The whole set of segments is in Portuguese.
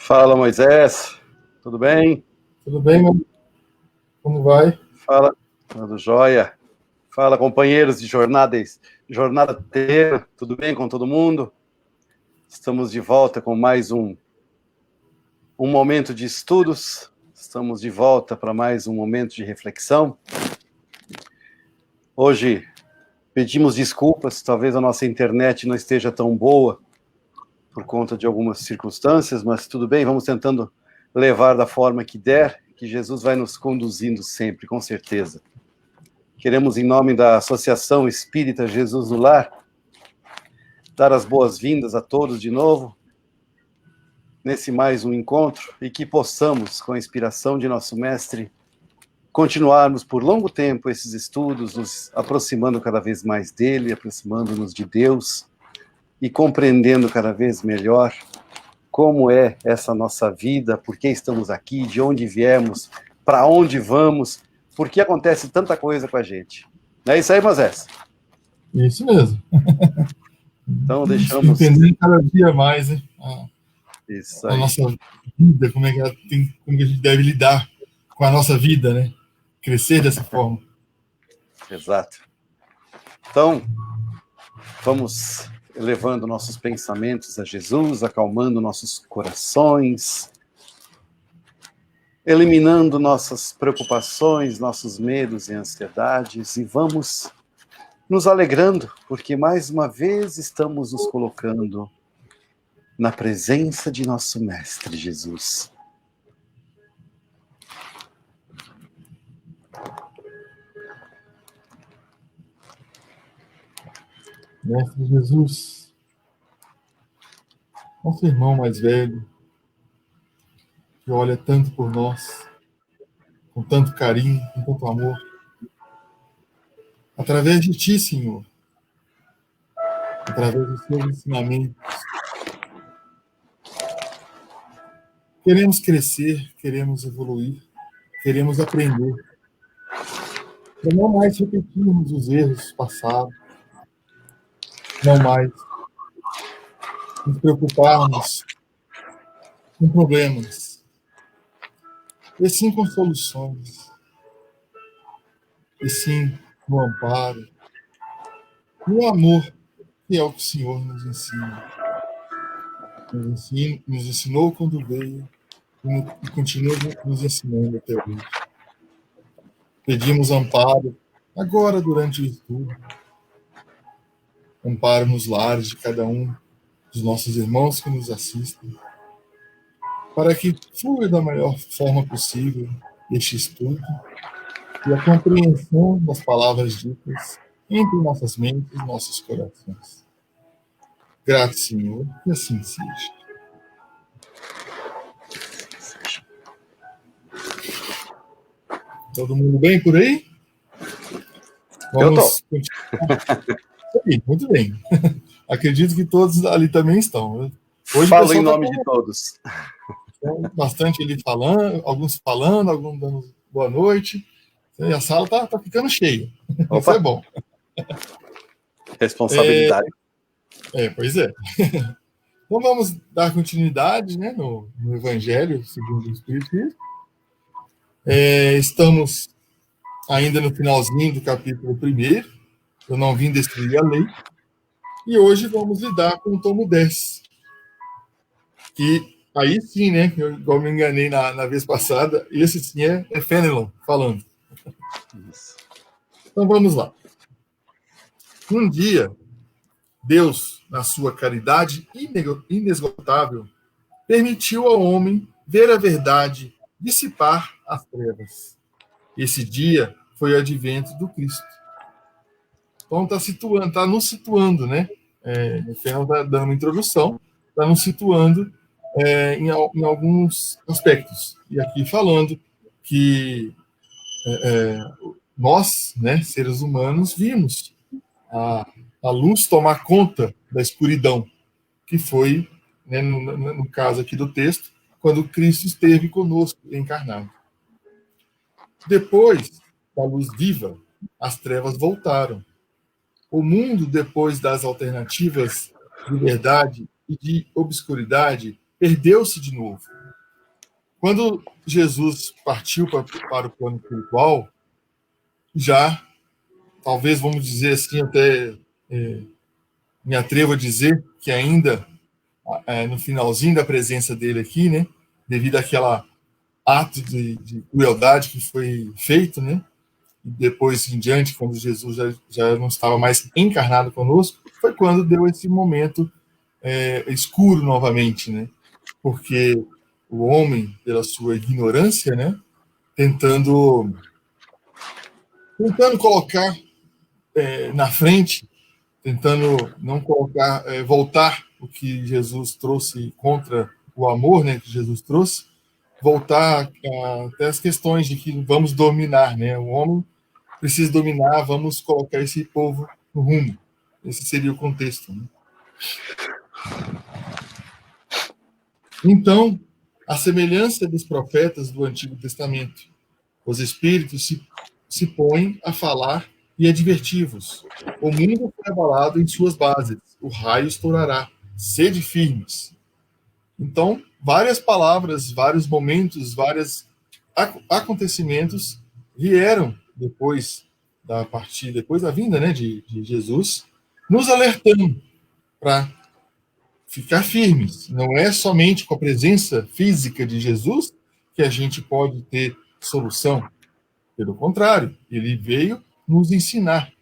Fala, Moisés. Tudo bem? Tudo bem, meu? Como vai? Fala, tudo jóia. Fala, companheiros de jornada inteira. Tudo bem com todo mundo? Estamos de volta com mais um momento de estudos. Estamos de volta para mais um momento de reflexão. Hoje pedimos desculpas, talvez a nossa internet não esteja tão boa por conta de algumas circunstâncias, mas tudo bem, vamos tentando levar da forma que der, que Jesus vai nos conduzindo sempre, com certeza. Queremos, em nome da Associação Espírita Jesus no Lar, dar as boas-vindas a todos de novo, nesse mais um encontro, e que possamos, com a inspiração de nosso Mestre, continuarmos por longo tempo esses estudos, nos aproximando cada vez mais dele, aproximando-nos de Deus, e compreendendo cada vez melhor como é essa nossa vida, por que estamos aqui, de onde viemos, para onde vamos, por que acontece tanta coisa com a gente. Não é isso aí, Moisés? Isso mesmo. Então deixamos... Entendendo cada dia mais, hein? Isso a aí. nossa vida, como que a gente deve lidar com a nossa vida, né? Crescer dessa forma. Exato. Então, vamos elevando nossos pensamentos a Jesus, acalmando nossos corações, eliminando nossas preocupações, nossos medos e ansiedades, e vamos nos alegrando, porque mais uma vez estamos nos colocando na presença de nosso Mestre Jesus. Mestre Jesus, nosso irmão mais velho, que olha tanto por nós, com tanto carinho, com tanto amor, através de Ti, Senhor, através dos Seus ensinamentos, queremos crescer, queremos evoluir, queremos aprender, para não mais repetirmos os erros passados, não mais nos preocuparmos com problemas, e sim com soluções, e sim no amparo, no amor, que é o que o Senhor nos ensina. Nos ensinou quando veio e continua nos ensinando até hoje. Pedimos amparo agora durante o estudo, amparo nos lares de cada um dos nossos irmãos que nos assistem, para que flua da melhor forma possível este estudo e a compreensão das palavras ditas entre nossas mentes e nossos corações. Grato, Senhor, que assim seja. Todo mundo bem por aí? Vamos continuar. Muito bem. Acredito que todos ali também estão. Hoje falo em nome de todos. Então, bastante ali falando, alguns dando boa noite. E a sala está ficando cheia. Opa. Isso é bom. Responsabilidade. Pois é. Então vamos dar continuidade, né, no Evangelho segundo o Espiritismo. Estamos ainda no finalzinho do capítulo 1. Eu não vim destruir a lei. E hoje vamos lidar com o tomo 10. Que aí sim, né? Eu igual me enganei na vez passada. Esse sim é Fenelon falando. Então vamos lá. Um dia, Deus, na sua caridade inesgotável, permitiu ao homem ver a verdade dissipar as trevas. Esse dia foi o advento do Cristo. Então está nos situando, né? O Fernando está dando uma introdução, está nos situando em alguns aspectos. E aqui falando que nós, né, seres humanos, vimos a luz tomar conta da escuridão, que foi, né, no caso aqui do texto, quando Cristo esteve conosco encarnado. Depois da luz viva, as trevas voltaram. O mundo, depois das alternativas de verdade e de obscuridade, perdeu-se de novo. Quando Jesus partiu para o plano espiritual, já, talvez, vamos dizer assim, até me atrevo a dizer que ainda no finalzinho da presença dele aqui, né, devido àquela ato de crueldade que foi feito, né, e depois em diante, quando Jesus já não estava mais encarnado conosco, foi quando deu esse momento escuro novamente, né, porque o homem, pela sua ignorância, né, tentando colocar na frente, tentando não colocar, voltar o que Jesus trouxe contra o amor, né, que Jesus trouxe, voltar até as questões de que vamos dominar, né, o homem precisa dominar, vamos colocar esse povo no rumo. Esse seria o contexto, né? Então, a semelhança dos profetas do Antigo Testamento, os espíritos se põem a falar e advertir-vos. O mundo foi abalado em suas bases, o raio estourará. Sede firmes. Então, várias palavras, vários momentos, vários acontecimentos vieram depois da vinda, né, de Jesus, nos alertando para ficar firmes. Não é somente com a presença física de Jesus que a gente pode ter solução. Pelo contrário, ele veio nos ensinar.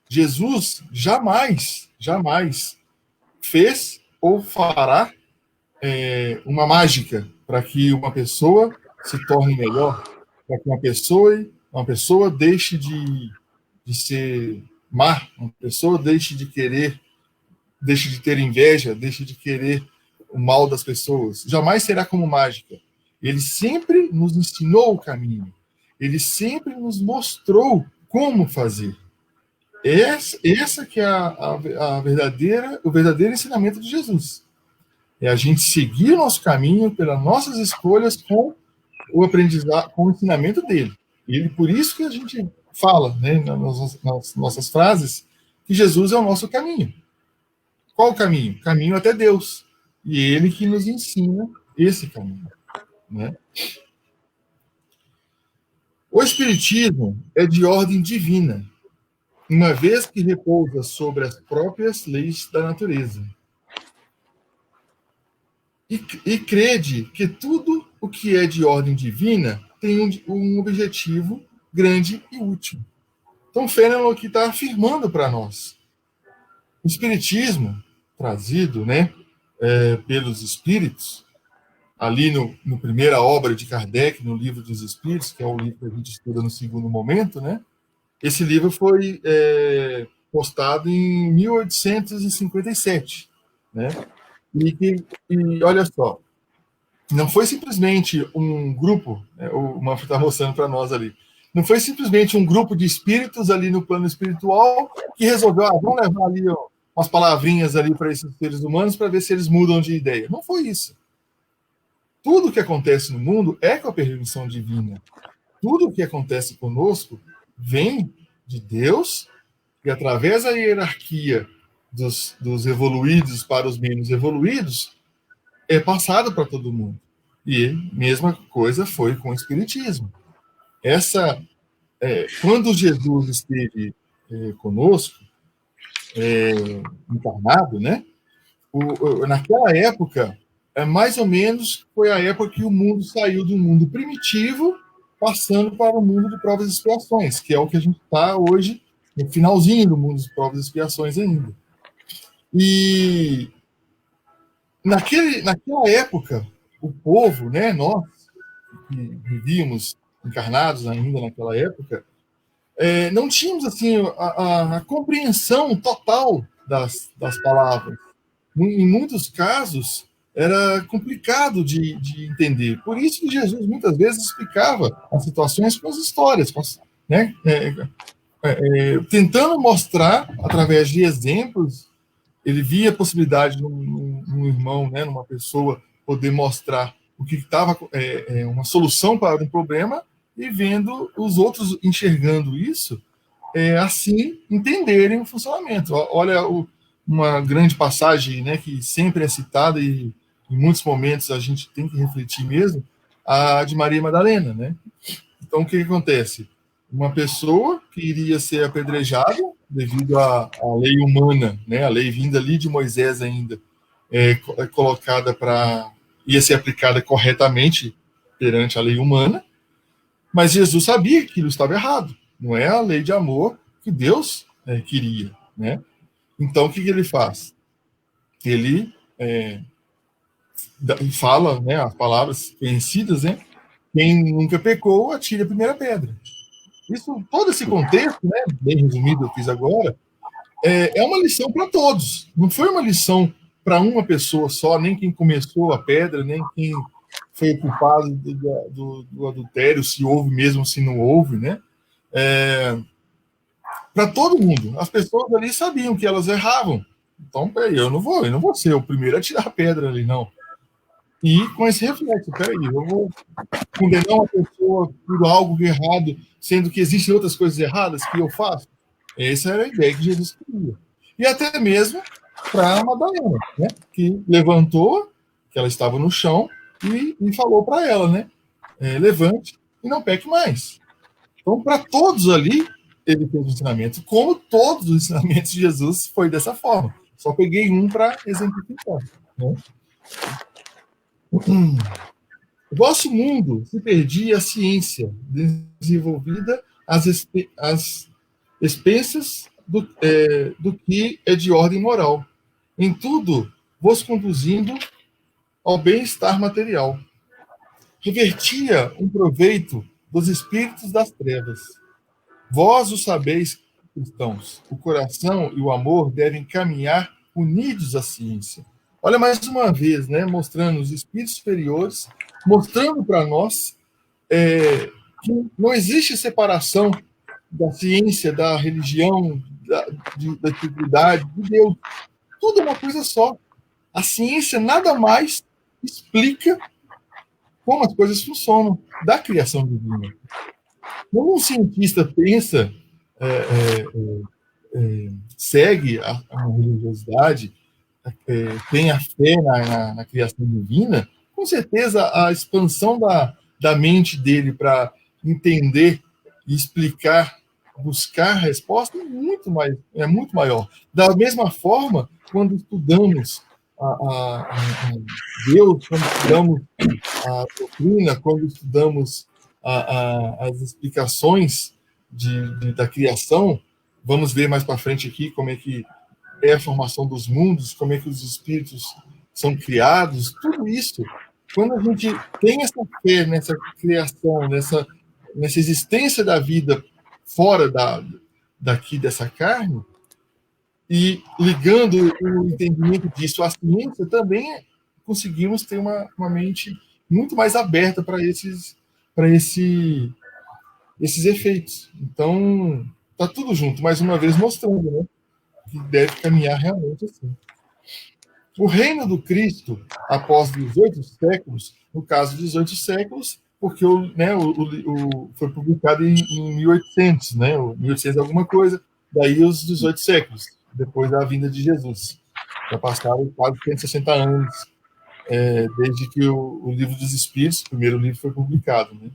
Jesus jamais fez ou fará uma mágica para que uma pessoa se torne melhor, para que uma pessoa deixe de ser má, uma pessoa deixe de ter inveja, deixe de querer o mal das pessoas. Jamais será como mágica. Ele sempre nos ensinou o caminho. Ele sempre nos mostrou como fazer. Essa que é o verdadeiro ensinamento de Jesus. É a gente seguir o nosso caminho pelas nossas escolhas com o aprendizado, com o ensinamento dele. E por isso que a gente fala, né, nas nossas frases, que Jesus é o nosso caminho. Qual o caminho? Caminho até Deus. E ele que nos ensina esse caminho, né? O Espiritismo é de ordem divina, uma vez que repousa sobre as próprias leis da natureza. E crede que tudo o que é de ordem divina tem um objetivo grande e útil. Então, Fenelon aqui está afirmando para nós. O Espiritismo, trazido, né, pelos Espíritos, ali no primeira obra de Kardec, no Livro dos Espíritos, que é o livro que a gente estuda no segundo momento, né? Esse livro foi postado em 1857, né? E olha só, não foi simplesmente um grupo, né, o Manfred está mostrando para nós ali, não foi simplesmente um grupo de espíritos ali no plano espiritual que resolveu, vamos levar ali umas palavrinhas ali para esses seres humanos para ver se eles mudam de ideia. Não foi isso. Tudo que acontece no mundo é com a permissão divina. Tudo que acontece conosco vem de Deus e através da hierarquia dos evoluídos para os menos evoluídos é passado para todo mundo. E mesma coisa foi com o Espiritismo. Quando Jesus esteve conosco, encarnado, né? Naquela época, mais ou menos foi a época que o mundo saiu do mundo primitivo, passando para o mundo de provas e expiações, que é o que a gente está hoje, no finalzinho do mundo de provas e expiações ainda. E naquela época, o povo, né, nós que vivíamos encarnados ainda naquela época, não tínhamos assim a compreensão total das palavras. Em muitos casos, era complicado de entender. Por isso que Jesus muitas vezes explicava as situações com as histórias, né? Tentando mostrar, através de exemplos, ele via a possibilidade num irmão, né, numa pessoa, poder mostrar o que estava uma solução para um problema e vendo os outros enxergando isso, assim entenderem o funcionamento. Olha uma grande passagem, né, que sempre é citada e em muitos momentos a gente tem que refletir mesmo, a de Maria Madalena, né? Então, o que acontece? Uma pessoa que iria ser apedrejada devido à lei humana, né? A lei vinda ali de Moisés ainda, colocada ia ser aplicada corretamente perante a lei humana, mas Jesus sabia que aquilo estava errado. Não é a lei de amor que Deus queria, né? Então, o que ele faz? Ele fala, né, as palavras conhecidas, né? Quem nunca pecou, atire a primeira pedra. Isso, todo esse contexto, né, bem resumido eu fiz agora, é uma lição para todos. Não foi uma lição para uma pessoa só, nem quem começou a pedra, nem quem foi culpado do adultério, se houve mesmo, se não houve, né? Para todo mundo. As pessoas ali sabiam que elas erravam. Então, peraí, eu não vou ser o primeiro a tirar a pedra ali, não. E com esse reflexo, peraí, eu vou condenar uma pessoa por algo errado, sendo que existem outras coisas erradas que eu faço? Essa era a ideia que Jesus queria. E até mesmo para Madalena, né, que levantou, que ela estava no chão, e falou para ela, né, levante e não peque mais. Então, para todos ali, ele fez o ensinamento, como todos os ensinamentos de Jesus foi dessa forma. Só peguei um para exemplificar, né? O vosso mundo se perdia a ciência desenvolvida às expensas do que é de ordem moral, em tudo vos conduzindo ao bem-estar material. Revertia um proveito dos espíritos das trevas. Vós o sabeis, cristãos, o coração e o amor devem caminhar unidos à ciência. Olha mais uma vez, né, mostrando os espíritos superiores, mostrando para nós que não existe separação da ciência, da religião, da atividade, de Deus. Tudo é uma coisa só. A ciência nada mais explica como as coisas funcionam da criação divina. Quando um cientista pensa, segue a religiosidade, tem a fé na criação divina, com certeza a expansão da mente dele para entender e explicar, buscar a resposta é muito maior. Da mesma forma, quando estudamos a Deus, quando estudamos a doutrina, quando estudamos as explicações da criação, vamos ver mais para frente aqui como é que é a formação dos mundos, como é que os espíritos são criados, tudo isso. Quando a gente tem essa fé nessa criação, nessa existência da vida fora daqui dessa carne, e ligando o entendimento disso à ciência, também conseguimos ter uma mente muito mais aberta para esses efeitos. Então, está tudo junto, mais uma vez mostrando, né, que deve caminhar realmente assim. O reino do Cristo, após 18 séculos, no caso 18 séculos, porque foi publicado em 1800, né, 1800 alguma coisa, daí os 18 séculos, depois da vinda de Jesus. Já passaram quase 160 anos desde que o Livro dos Espíritos, o primeiro livro, foi publicado. Né?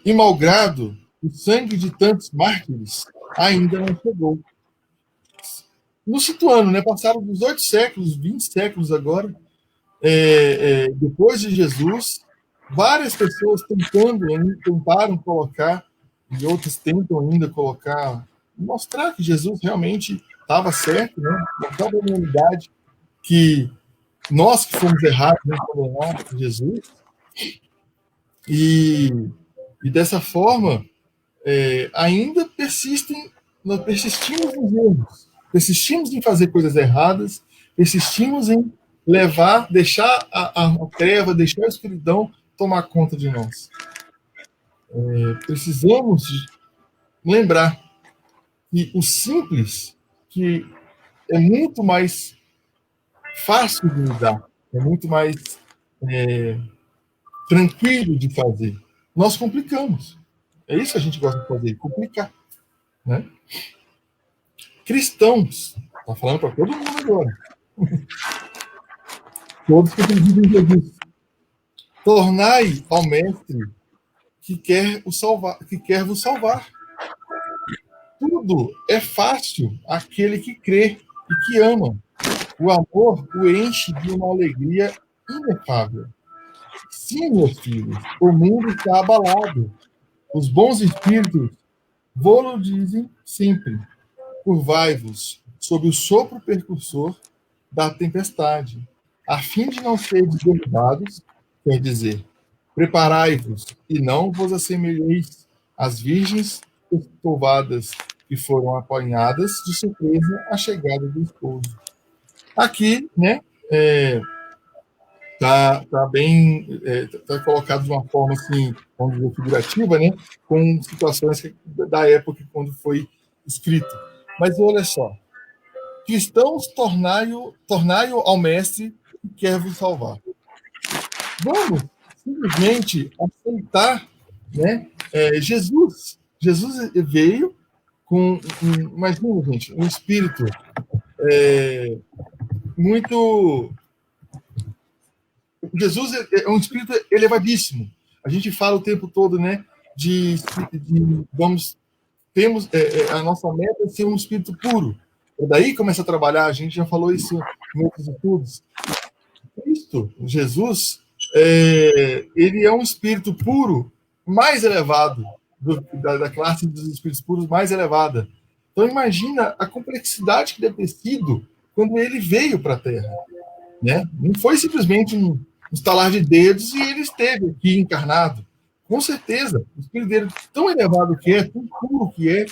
E malgrado o sangue de tantos mártires ainda não chegou. Nos situando, né? Passaram 18 séculos, 20 séculos agora, depois de Jesus, várias pessoas tentaram colocar, e outras tentam ainda colocar, mostrar que Jesus realmente estava certo, né? Mostrar para a humanidade que nós que fomos errados em condenar Jesus, e dessa forma ainda persistimos nos erros, persistimos em fazer coisas erradas, persistimos em deixar a treva, deixar a escuridão tomar conta de nós. Precisamos lembrar que o simples, que é muito mais fácil de lidar, é muito mais tranquilo de fazer, nós complicamos. É isso que a gente gosta de fazer, complicar. Né? Cristãos, está falando para todo mundo agora, Todos que acreditam em Jesus. Tornai ao Mestre que quer vos salvar. Tudo é fácil àquele que crê e que ama. O amor o enche de uma alegria inefável. Sim, meus filhos, o mundo está abalado. Os bons espíritos vô-lo dizem sempre. Curvai-vos sob o sopro percursor da tempestade, a fim de não seres derrubados, quer dizer, preparai-vos e não vos assemelheis às virgens estouvadas que foram apanhadas de surpresa à chegada do esposo. Aqui, né, tá bem, tá colocado de uma forma assim, vamos dizer, figurativa, né, com situações da época quando foi escrito. Mas olha só, cristãos, tornai-o ao mestre que quer vos salvar. Vamos simplesmente aceitar, né, Jesus. Jesus veio com, imagina, gente, um espírito muito. Jesus é um espírito elevadíssimo. A gente fala o tempo todo, né, temos a nossa meta é ser um espírito puro. E daí começa a trabalhar, a gente já falou isso em outros estudos. Cristo, Jesus, ele é um espírito puro mais elevado, da classe dos espíritos puros mais elevada. Então imagina a complexidade que deve ter sido quando ele veio para a Terra. Né? Não foi simplesmente um estalar de dedos e ele esteve aqui encarnado. Com certeza, o espírito dele, tão elevado que é, tão puro que é,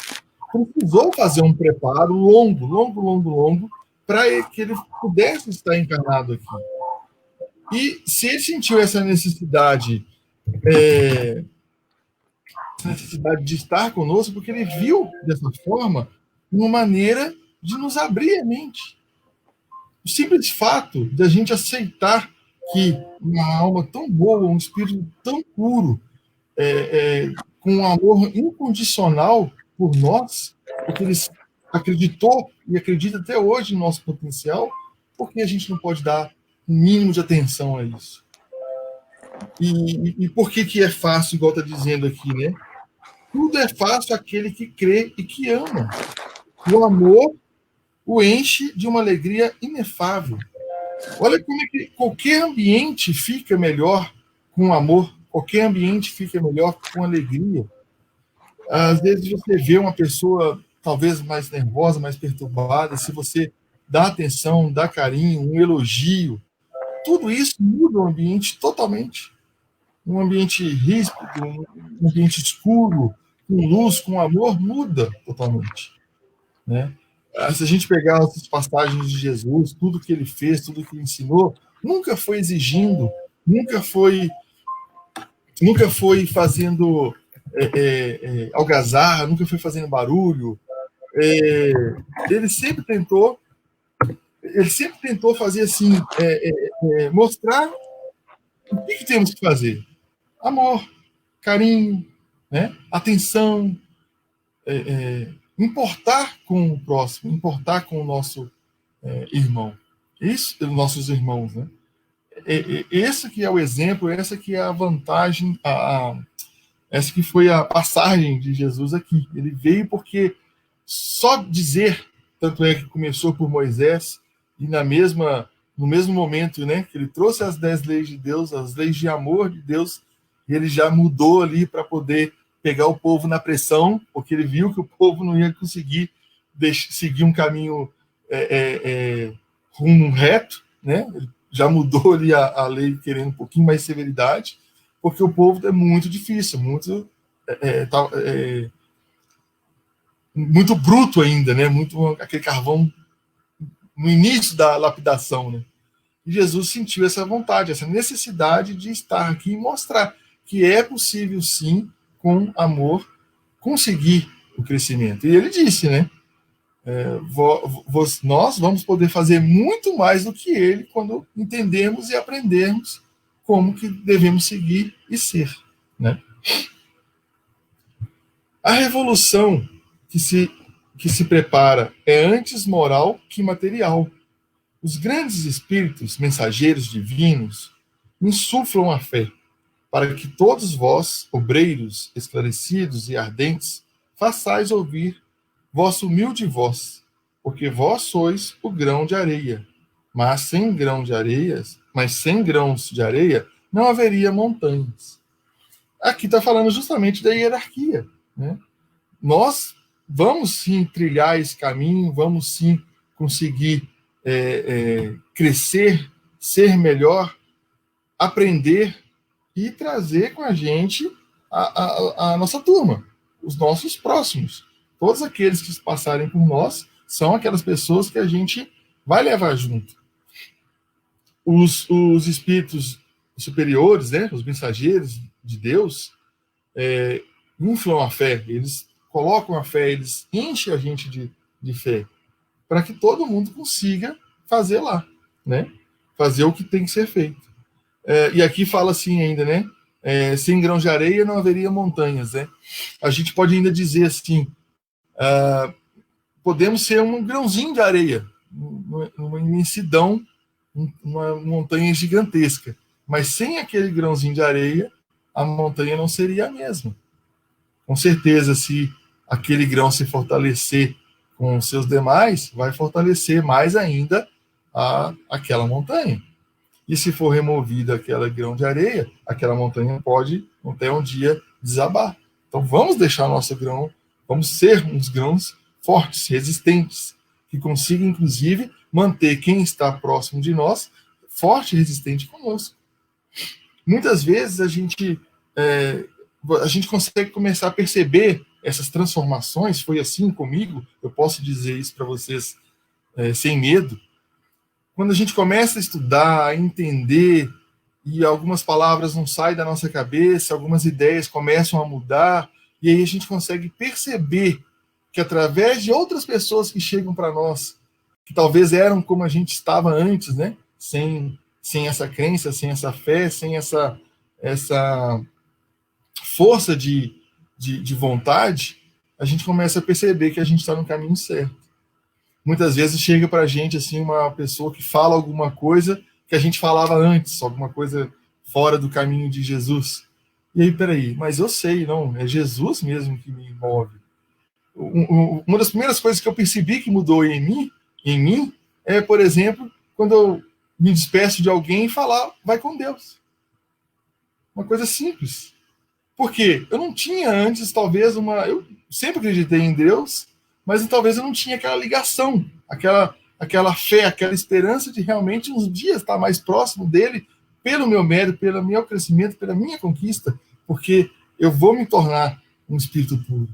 precisou fazer um preparo longo, para que ele pudesse estar encarnado aqui. E se ele sentiu essa necessidade de estar conosco, porque ele viu dessa forma uma maneira de nos abrir a mente. O simples fato de a gente aceitar que uma alma tão boa, um espírito tão puro, com um amor incondicional por nós, porque ele acreditou e acredita até hoje no nosso potencial, porque a gente não pode dar um mínimo de atenção a isso? E por que é fácil, igual está dizendo aqui, né? Tudo é fácil àquele que crê e que ama. O amor o enche de uma alegria inefável. Olha como é que qualquer ambiente fica melhor com amor, qualquer ambiente fica melhor com alegria. Às vezes você vê uma pessoa talvez mais nervosa, mais perturbada, se você dá atenção, dá carinho, um elogio, tudo isso muda o ambiente totalmente. Um ambiente ríspido, um ambiente escuro, com luz, com amor, muda totalmente. Né? Se a gente pegar as passagens de Jesus, tudo que ele fez, tudo que ele ensinou, nunca foi exigindo, nunca foi fazendo algazarra, nunca foi fazendo barulho. Ele sempre tentou fazer assim, mostrar o que temos que fazer. Amor, carinho, né? Atenção, importar com o próximo, importar com o nosso irmão. Isso, nossos irmãos, né? Esse que é o exemplo, essa que é a vantagem, essa que foi a passagem de Jesus aqui. Ele veio porque só dizer, tanto é que começou por Moisés, e no mesmo momento, né, que ele trouxe as 10 leis de Deus, as leis de amor de Deus, e ele já mudou ali para poder pegar o povo na pressão, porque ele viu que o povo não ia conseguir seguir um caminho rumo reto, né? Ele já mudou ali a lei, querendo um pouquinho mais de severidade, porque o povo é muito difícil, muito bruto ainda, né? Muito aquele carvão no início da lapidação, né? E Jesus sentiu essa vontade, essa necessidade de estar aqui e mostrar que é possível, sim, com amor, conseguir o crescimento. E ele disse, né? Nós vamos poder fazer muito mais do que ele quando entendermos e aprendermos como que devemos seguir e ser, né? A revolução que se prepara é antes moral que material. Os grandes espíritos mensageiros divinos insuflam a fé, para que todos vós, obreiros esclarecidos e ardentes, façais ouvir vossa humilde voz, porque vós sois o grão de areia. Sem grãos de areia, não haveria montanhas. Aqui está falando justamente da hierarquia, né? Nós vamos sim trilhar esse caminho, vamos sim conseguir crescer, ser melhor, aprender e trazer com a gente a nossa turma, os nossos próximos. Todos aqueles que passarem por nós são aquelas pessoas que a gente vai levar junto. Os espíritos superiores, né, os mensageiros de Deus, inflam a fé, eles colocam a fé, eles enchem a gente de fé, para que todo mundo consiga fazer lá, né? Fazer o que tem que ser feito. E aqui fala assim ainda, né? Sem grãos de areia não haveria montanhas, né? A gente pode ainda dizer assim, podemos ser um grãozinho de areia, uma imensidão, uma montanha gigantesca, mas sem aquele grãozinho de areia, a montanha não seria a mesma. Com certeza, se aquele grão se fortalecer com os seus demais, vai fortalecer mais ainda aquela montanha. E se for removida aquela grão de areia, aquela montanha pode até um dia desabar. Então vamos deixar nosso grão, vamos ser uns grãos fortes, resistentes, que consigam, inclusive, manter quem está próximo de nós forte e resistente conosco. Muitas vezes a gente consegue começar a perceber essas transformações. Foi assim comigo, eu posso dizer isso para vocês sem medo. Quando a gente começa a estudar, a entender, e algumas palavras não saem da nossa cabeça, algumas ideias começam a mudar, e aí a gente consegue perceber que através de outras pessoas que chegam para nós, que talvez eram como a gente estava antes, né? Sem essa crença, sem essa fé, sem essa força de vontade, a gente começa a perceber que a gente está no caminho certo. Muitas vezes chega para a gente assim, uma pessoa que fala alguma coisa que a gente falava antes, alguma coisa fora do caminho de Jesus. E aí, peraí, mas eu sei, não, é Jesus mesmo que me move. Uma das primeiras coisas que eu percebi que mudou em mim é, por exemplo, quando eu me despeço de alguém e falar, vai com Deus. Uma coisa simples. Porque eu não tinha antes, talvez, eu sempre acreditei em Deus, mas talvez eu não tinha aquela ligação, aquela fé, aquela esperança de realmente uns dias estar mais próximo dele, pelo meu mérito, pelo meu crescimento, pela minha conquista, porque eu vou me tornar um espírito puro.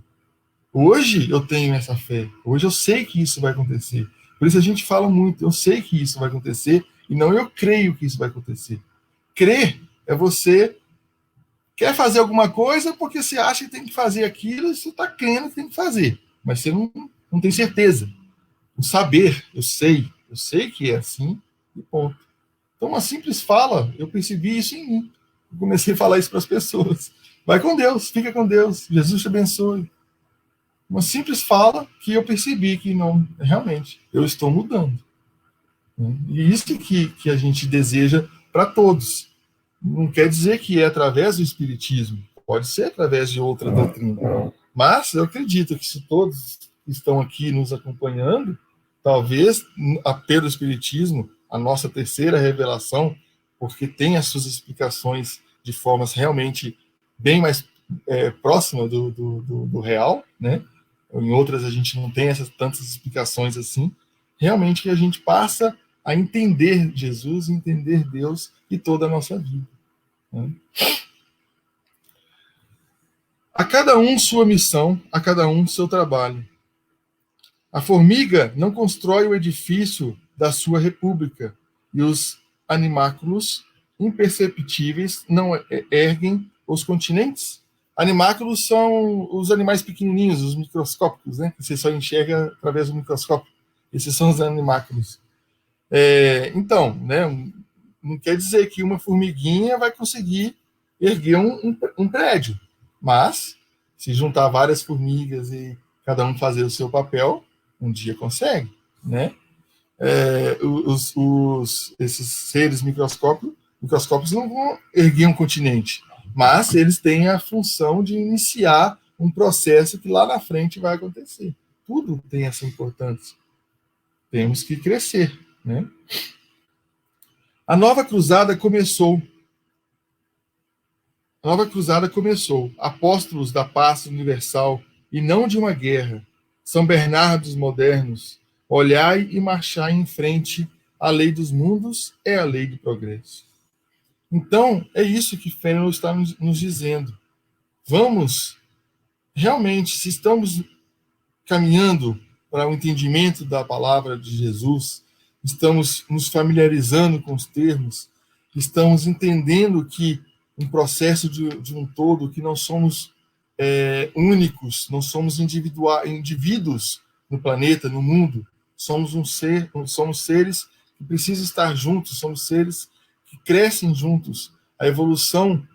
Hoje eu tenho essa fé, hoje eu sei que isso vai acontecer. Por isso a gente fala muito, eu sei que isso vai acontecer, e não eu creio que isso vai acontecer. Crer é você quer fazer alguma coisa porque você acha que tem que fazer aquilo e você está crendo que tem que fazer, mas você não tem certeza. O saber, eu sei que é assim, e ponto. Então, uma simples fala, eu percebi isso em mim. Eu comecei a falar isso para as pessoas. Vai com Deus, fica com Deus, Jesus te abençoe. Uma simples fala que eu percebi que não, realmente, eu estou mudando. E isso que a gente deseja para todos. Não quer dizer que é através do Espiritismo, pode ser através de outra doutrina. Mas eu acredito que se todos estão aqui nos acompanhando, talvez pelo Espiritismo, a nossa terceira revelação, porque tem as suas explicações de formas realmente bem mais próximas do real, né? Em outras a gente não tem tantas explicações assim. Realmente que a gente passa a entender Jesus, entender Deus e toda a nossa vida. Né? A cada um sua missão, a cada um seu trabalho. A formiga não constrói o edifício da sua república, e os animáculos imperceptíveis não erguem os continentes. Animáculos são os animais pequenininhos, os microscópicos, né? Que você só enxerga através do microscópio. Esses são os animáculos. Então, né, não quer dizer que uma formiguinha vai conseguir erguer um prédio, mas se juntar várias formigas e cada um fazer o seu papel, um dia consegue, né? esses seres microscópicos não vão erguer um continente, mas eles têm a função de iniciar um processo que lá na frente vai acontecer. Tudo tem essa importância. Temos que crescer, né? A nova cruzada começou. Apóstolos da paz universal e não de uma guerra. São Bernardos modernos. Olhai e marchai em frente. A lei dos mundos é a lei do progresso. Então, é isso que Fenelon está nos dizendo. Vamos, realmente, se estamos caminhando para o entendimento da palavra de Jesus, estamos nos familiarizando com os termos, estamos entendendo que um processo de um todo, que não somos únicos, não somos indivíduos no planeta, no mundo, somos seres que precisam estar juntos, somos seres que crescem juntos. A evolução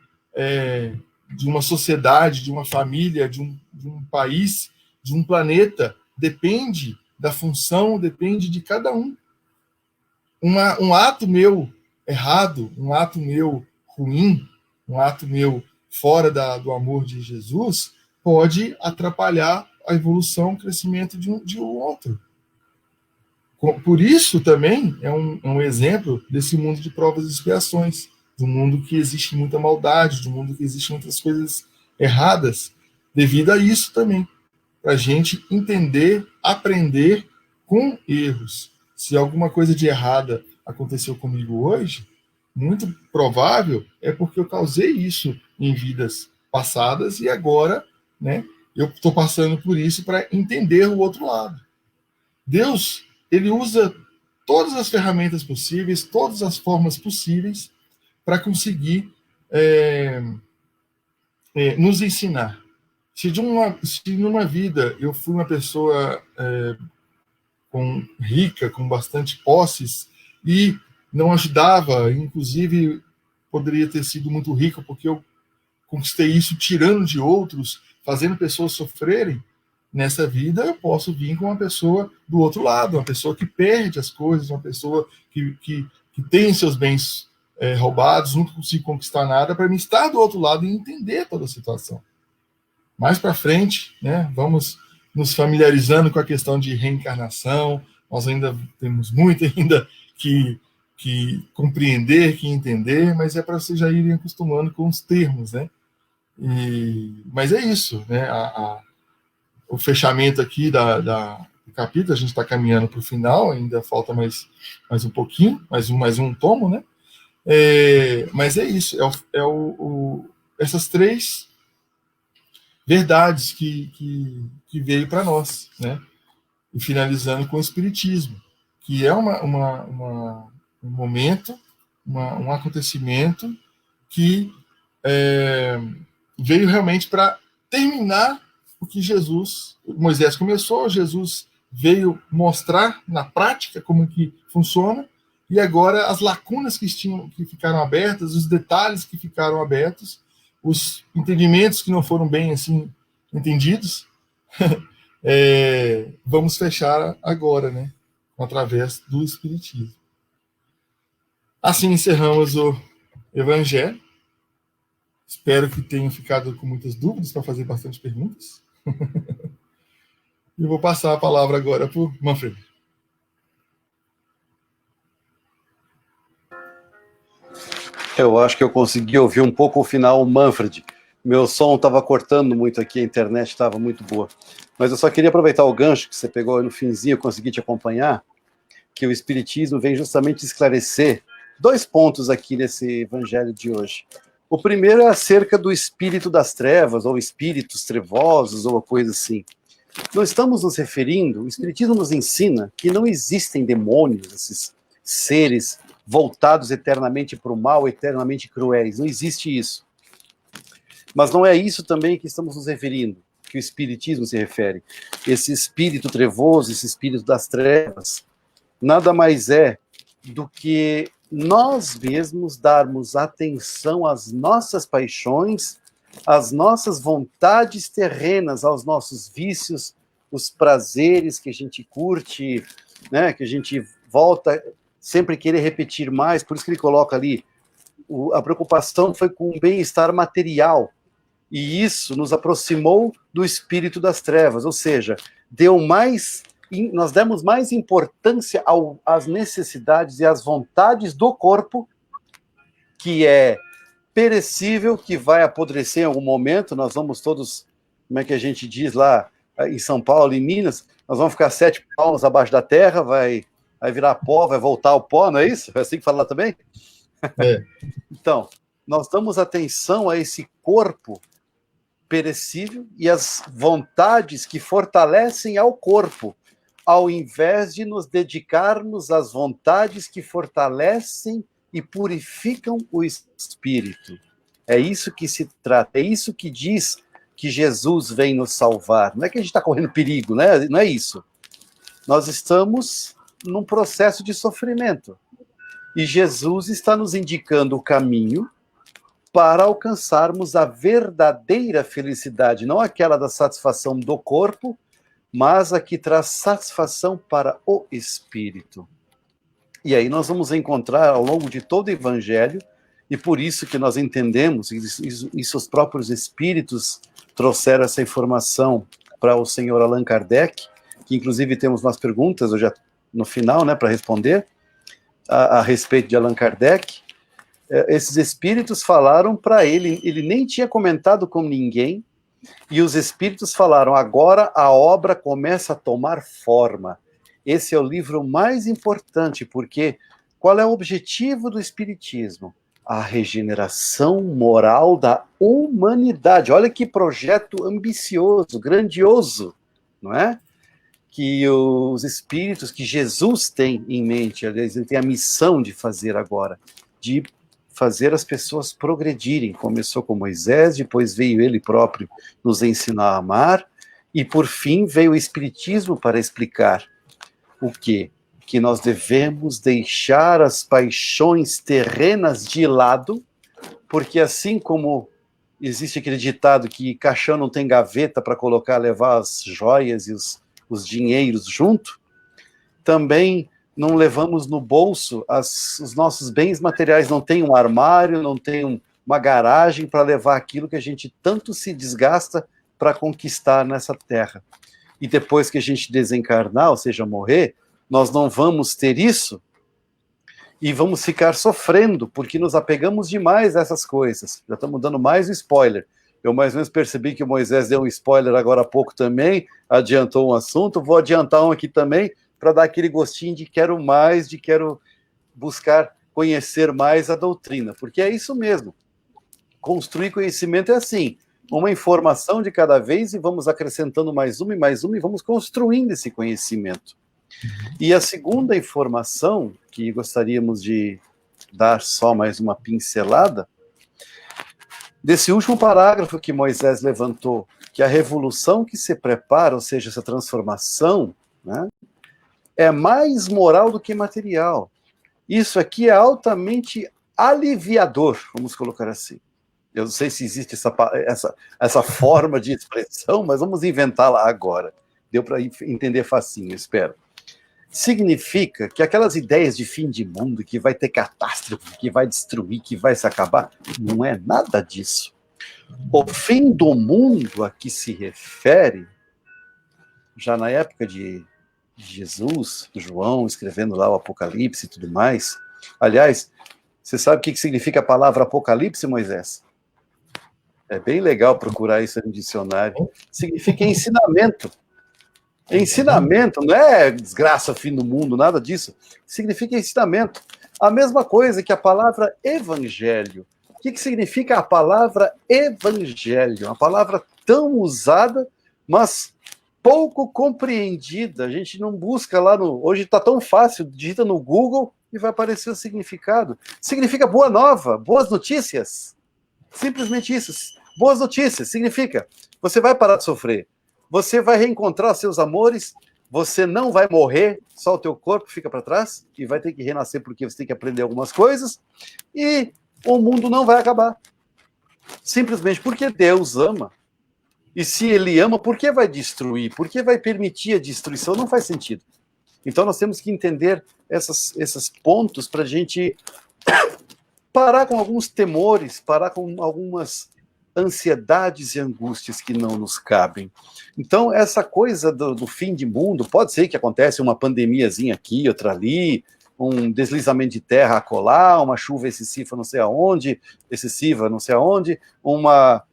de uma sociedade, de uma família, de um país, de um planeta, depende da função, depende de cada um. Um ato meu errado, um ato meu ruim, um ato meu fora do amor de Jesus, pode atrapalhar a evolução, o crescimento de um outro. Por isso, também, é um exemplo desse mundo de provas e expiações, do mundo que existe muita maldade, do mundo que existe muitas coisas erradas, devido a isso também, para a gente entender, aprender com erros. Se alguma coisa de errada aconteceu comigo hoje, muito provável é porque eu causei isso em vidas passadas e agora, né, eu estou passando por isso para entender o outro lado. Deus, ele usa todas as ferramentas possíveis, todas as formas possíveis para conseguir nos ensinar. Se numa vida eu fui uma pessoa rica, com bastante posses, e não ajudava, inclusive poderia ter sido muito rico porque eu conquistei isso tirando de outros, fazendo pessoas sofrerem, nessa vida eu posso vir com uma pessoa do outro lado, uma pessoa que perde as coisas, uma pessoa que tem seus bens roubados, não consigo conquistar nada, para mim estar do outro lado e entender toda a situação. Mais para frente, né, vamos nos familiarizando com a questão de reencarnação, nós ainda temos muito ainda que compreender, que entender, mas é para vocês já irem acostumando com os termos, né? Mas é isso, né? O fechamento aqui do capítulo, a gente está caminhando para o final, ainda falta mais um pouquinho, mais um tomo, né? Mas é isso, essas três verdades que veio para nós, né? E finalizando com o Espiritismo, que é um momento, um acontecimento que veio realmente para terminar o que Moisés começou, Jesus veio mostrar na prática como que funciona, e agora as lacunas que ficaram abertas, os detalhes que ficaram abertos, os entendimentos que não foram bem assim entendidos, vamos fechar agora, né, através do Espiritismo. Assim encerramos o Evangelho. Espero que tenham ficado com muitas dúvidas para fazer bastante perguntas. E vou passar a palavra agora para o Manfred. Eu acho que eu consegui ouvir um pouco o final, Manfred. Meu som estava cortando muito aqui, a internet estava muito boa. Mas eu só queria aproveitar o gancho que você pegou no finzinho, eu consegui te acompanhar, que o Espiritismo vem justamente esclarecer 2 pontos aqui nesse evangelho de hoje. O primeiro é acerca do espírito das trevas, ou espíritos trevosos, ou uma coisa assim. Não estamos nos referindo, o Espiritismo nos ensina que não existem demônios, esses seres voltados eternamente para o mal, eternamente cruéis. Não existe isso. Mas não é isso também que estamos nos referindo, que o Espiritismo se refere. Esse espírito trevoso, esse espírito das trevas, nada mais é do que nós mesmos darmos atenção às nossas paixões, às nossas vontades terrenas, aos nossos vícios, os prazeres que a gente curte, né, que a gente volta sempre querer repetir mais, por isso que ele coloca ali, a preocupação foi com o bem-estar material, e isso nos aproximou do espírito das trevas, ou seja, nós demos mais importância às necessidades e às vontades do corpo, que é perecível, que vai apodrecer em algum momento, nós vamos todos, como é que a gente diz lá em São Paulo, em Minas, nós vamos ficar 7 palmos abaixo da terra, vai virar pó, vai voltar ao pó, não é isso? É assim que fala também? É. Então, nós damos atenção a esse corpo perecível e as vontades que fortalecem ao corpo, ao invés de nos dedicarmos às vontades que fortalecem e purificam o espírito. É isso que se trata, é isso que diz que Jesus vem nos salvar. Não é que a gente está correndo perigo, né? Não é isso. Nós estamos num processo de sofrimento. E Jesus está nos indicando o caminho para alcançarmos a verdadeira felicidade, não aquela da satisfação do corpo, mas a que traz satisfação para o espírito. E aí nós vamos encontrar ao longo de todo o Evangelho, e por isso que nós entendemos, e seus próprios espíritos trouxeram essa informação para o senhor Allan Kardec, que inclusive temos umas perguntas hoje no final, né, para responder, a respeito de Allan Kardec. Esses espíritos falaram para ele nem tinha comentado com ninguém, e os espíritos falaram, agora a obra começa a tomar forma. Esse é o livro mais importante, porque qual é o objetivo do espiritismo? A regeneração moral da humanidade. Olha que projeto ambicioso, grandioso, não é? Que os espíritos, que Jesus tem em mente, aliás, ele tem a missão de fazer agora, de fazer as pessoas progredirem. Começou com Moisés, depois veio ele próprio nos ensinar a amar, e por fim veio o Espiritismo para explicar o quê? Que nós devemos deixar as paixões terrenas de lado, porque assim como existe aquele ditado que caixão não tem gaveta para levar as joias e os dinheiros junto, também não levamos no bolso os nossos bens materiais, não tem um armário, não tem uma garagem para levar aquilo que a gente tanto se desgasta para conquistar nessa terra. E depois que a gente desencarnar, ou seja, morrer, nós não vamos ter isso e vamos ficar sofrendo, porque nos apegamos demais a essas coisas. Já estamos dando mais um spoiler. Eu mais ou menos percebi que o Moisés deu um spoiler agora há pouco também, adiantou um assunto, vou adiantar um aqui também, para dar aquele gostinho de quero mais, de quero buscar conhecer mais a doutrina, porque é isso mesmo. Construir conhecimento é assim, uma informação de cada vez e vamos acrescentando mais uma e vamos construindo esse conhecimento. E a segunda informação, que gostaríamos de dar só mais uma pincelada, desse último parágrafo que Moisés levantou, que a revolução que se prepara, ou seja, essa transformação, né, é mais moral do que material. Isso aqui é altamente aliviador, vamos colocar assim. Eu não sei se existe essa forma de expressão, mas vamos inventá-la agora. Deu para entender facinho, espero. Significa que aquelas ideias de fim de mundo, que vai ter catástrofe, que vai destruir, que vai se acabar, não é nada disso. O fim do mundo a que se refere, já na época de Jesus, João, escrevendo lá o Apocalipse e tudo mais. Aliás, você sabe o que significa a palavra Apocalipse, Moisés? É bem legal procurar isso no dicionário. Significa ensinamento. Ensinamento, não é desgraça, fim do mundo, nada disso. Significa ensinamento. A mesma coisa que a palavra evangelho. O que significa a palavra evangelho? Uma palavra tão usada, mas pouco compreendida. A gente não busca lá hoje está tão fácil, digita no Google e vai aparecer o significado. Significa boa nova, boas notícias. Simplesmente isso. Boas notícias significa você vai parar de sofrer, você vai reencontrar seus amores, você não vai morrer, só o teu corpo fica para trás e vai ter que renascer porque você tem que aprender algumas coisas e o mundo não vai acabar. Simplesmente porque Deus ama. E se ele ama, por que vai destruir? Por que vai permitir a destruição? Não faz sentido. Então nós temos que entender esses pontos para a gente parar com alguns temores, parar com algumas ansiedades e angústias que não nos cabem. Então, essa coisa do fim de mundo, pode ser que aconteça uma pandemiazinha aqui, outra ali, um deslizamento de terra acolá, uma chuva excessiva não sei aonde, uma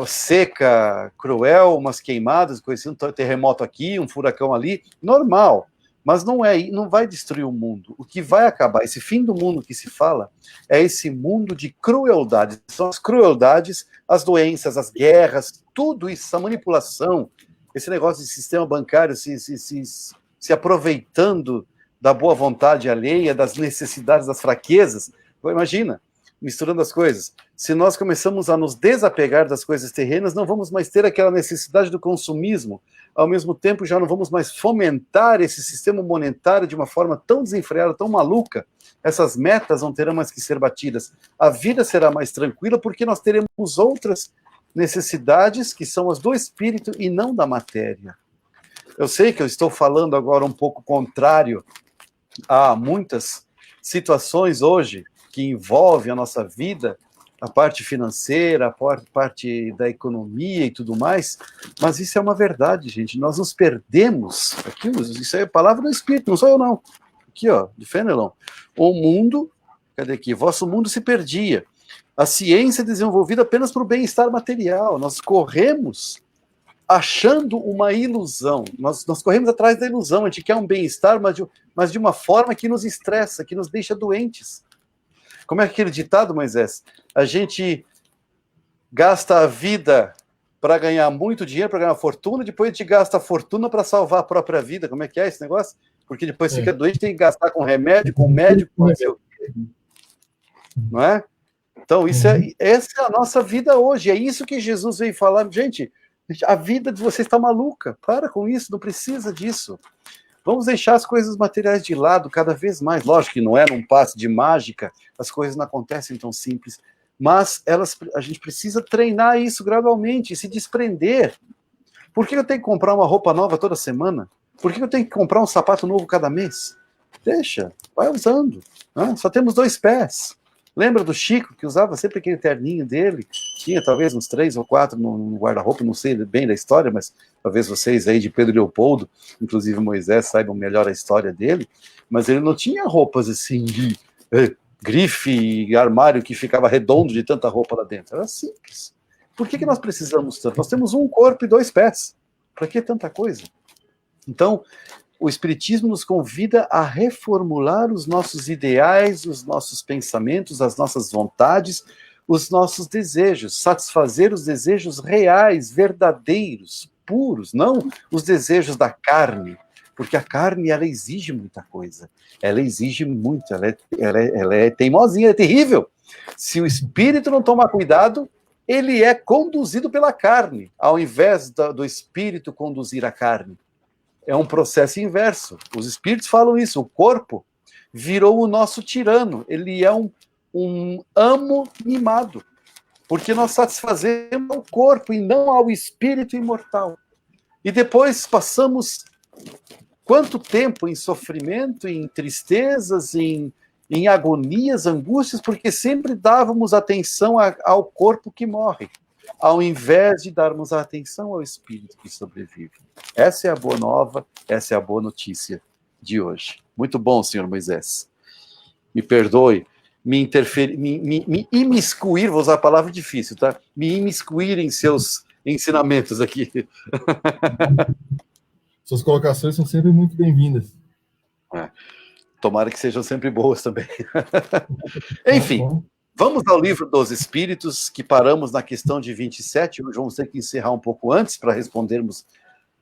seca cruel, umas queimadas, coisa assim, um terremoto aqui, um furacão ali, normal. Mas não vai destruir o mundo. O que vai acabar, esse fim do mundo que se fala, é esse mundo de crueldades. São as crueldades, as doenças, as guerras, tudo isso, a manipulação, esse negócio de sistema bancário se aproveitando da boa vontade alheia, das necessidades, das fraquezas. Imagina, misturando as coisas. Se nós começamos a nos desapegar das coisas terrenas, não vamos mais ter aquela necessidade do consumismo. Ao mesmo tempo, já não vamos mais fomentar esse sistema monetário de uma forma tão desenfreada, tão maluca. Essas metas não terão mais que ser batidas. A vida será mais tranquila porque nós teremos outras necessidades que são as do espírito e não da matéria. Eu sei que eu estou falando agora um pouco contrário a muitas situações hoje que envolvem a nossa vida, a parte financeira, a parte da economia e tudo mais, mas isso é uma verdade, gente. Nós nos perdemos. Aqui, isso é a palavra do Espírito, não sou eu, não. Aqui, ó, de Fenelon. O mundo, cadê aqui? Vosso mundo se perdia. A ciência é desenvolvida apenas para o bem-estar material. Nós corremos achando uma ilusão. Nós corremos atrás da ilusão. A gente quer um bem-estar, mas de uma forma que nos estressa, que nos deixa doentes. Como é aquele ditado, Moisés? A gente gasta a vida para ganhar muito dinheiro, para ganhar fortuna, depois a gente gasta a fortuna para salvar a própria vida. Como é que é esse negócio? Porque depois fica doente, tem que gastar com remédio, com médico, com não é? Então, essa é a nossa vida hoje. É isso que Jesus veio falar. Gente, a vida de vocês está maluca. Para com isso, não precisa disso. Vamos deixar as coisas materiais de lado cada vez mais. Lógico que não é num passe de mágica, as coisas não acontecem tão simples, mas a gente precisa treinar isso gradualmente, se desprender. Por que eu tenho que comprar uma roupa nova toda semana? Por que eu tenho que comprar um sapato novo cada mês? Deixa, vai usando. Né? Só temos 2 pés. Lembra do Chico, que usava sempre aquele terninho dele? Tinha talvez uns 3 ou 4 no guarda-roupa, não sei bem da história, mas talvez vocês aí de Pedro Leopoldo, inclusive Moisés, saibam melhor a história dele. Mas ele não tinha roupas assim, de grife e armário que ficava redondo de tanta roupa lá dentro. Era simples. Por que nós precisamos tanto? Nós temos um corpo e 2 pés. Para que tanta coisa? Então, o Espiritismo nos convida a reformular os nossos ideais, os nossos pensamentos, as nossas vontades, os nossos desejos, satisfazer os desejos reais, verdadeiros, puros, não os desejos da carne, porque a carne, ela exige muita coisa, ela exige muito, ela é teimosinha, é terrível. Se o espírito não tomar cuidado, ele é conduzido pela carne, ao invés do espírito conduzir a carne. É um processo inverso. Os espíritos falam isso. O corpo virou o nosso tirano. Ele é um amo mimado. Porque nós satisfazemos o corpo e não ao espírito imortal. E depois passamos quanto tempo em sofrimento, em tristezas, em agonias, angústias, porque sempre dávamos atenção ao corpo que morre, ao invés de darmos a atenção ao espírito que sobrevive. Essa é a boa nova, essa é a boa notícia de hoje. Muito bom, senhor Moisés. Me perdoe, me imiscuir, vou usar a palavra difícil, tá? Me imiscuir em seus ensinamentos aqui. Suas colocações são sempre muito bem-vindas. Tomara que sejam sempre boas também. Enfim. Vamos ao livro dos Espíritos, que paramos na questão de 27. Hoje vamos ter que encerrar um pouco antes para respondermos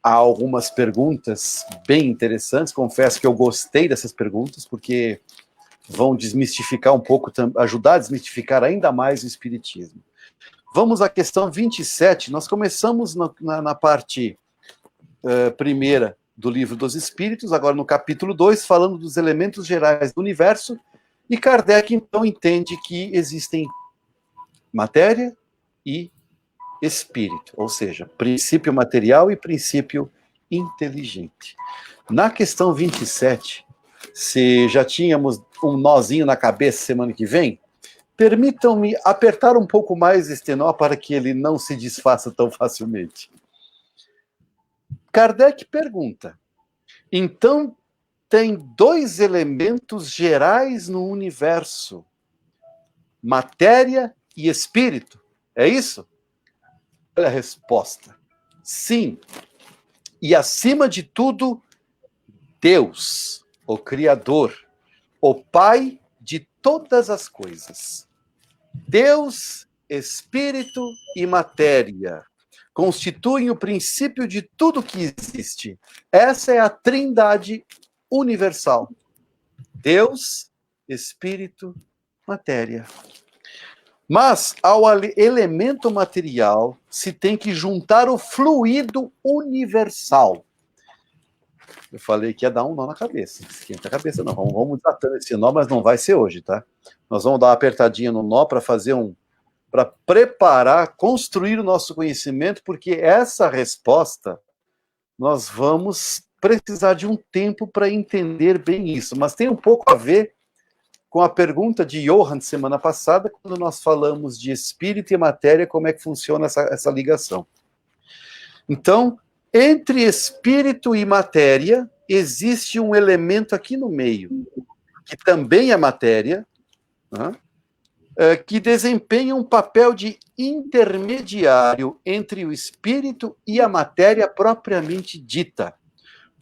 a algumas perguntas bem interessantes. Confesso que eu gostei dessas perguntas, porque vão desmistificar um pouco, ajudar a desmistificar ainda mais o Espiritismo. Vamos à questão 27. Nós começamos na parte primeira do livro dos Espíritos, agora no capítulo 2, falando dos elementos gerais do universo. E Kardec, então, entende que existem matéria e espírito, ou seja, princípio material e princípio inteligente. Na questão 27, se já tínhamos um nozinho na cabeça semana que vem, permitam-me apertar um pouco mais este nó para que ele não se desfaça tão facilmente. Kardec pergunta, então tem dois elementos gerais no universo, matéria e espírito, é isso? Olha a resposta. Sim. E acima de tudo, Deus, o Criador, o Pai de todas as coisas. Deus, Espírito e matéria constituem o princípio de tudo que existe. Essa é a trindade universal. Deus, Espírito, matéria. Mas ao elemento material se tem que juntar o fluido universal. Eu falei que ia dar um nó na cabeça. Esquenta a cabeça, não. Vamos desatando esse nó, mas não vai ser hoje, tá? Nós vamos dar uma apertadinha no nó para fazer para preparar, construir o nosso conhecimento, porque essa resposta nós vamos precisar de um tempo para entender bem isso. Mas tem um pouco a ver com a pergunta de Johann semana passada, quando nós falamos de espírito e matéria, como é que funciona essa ligação. Então, entre espírito e matéria, existe um elemento aqui no meio, que também é matéria, né, que desempenha um papel de intermediário entre o espírito e a matéria propriamente dita,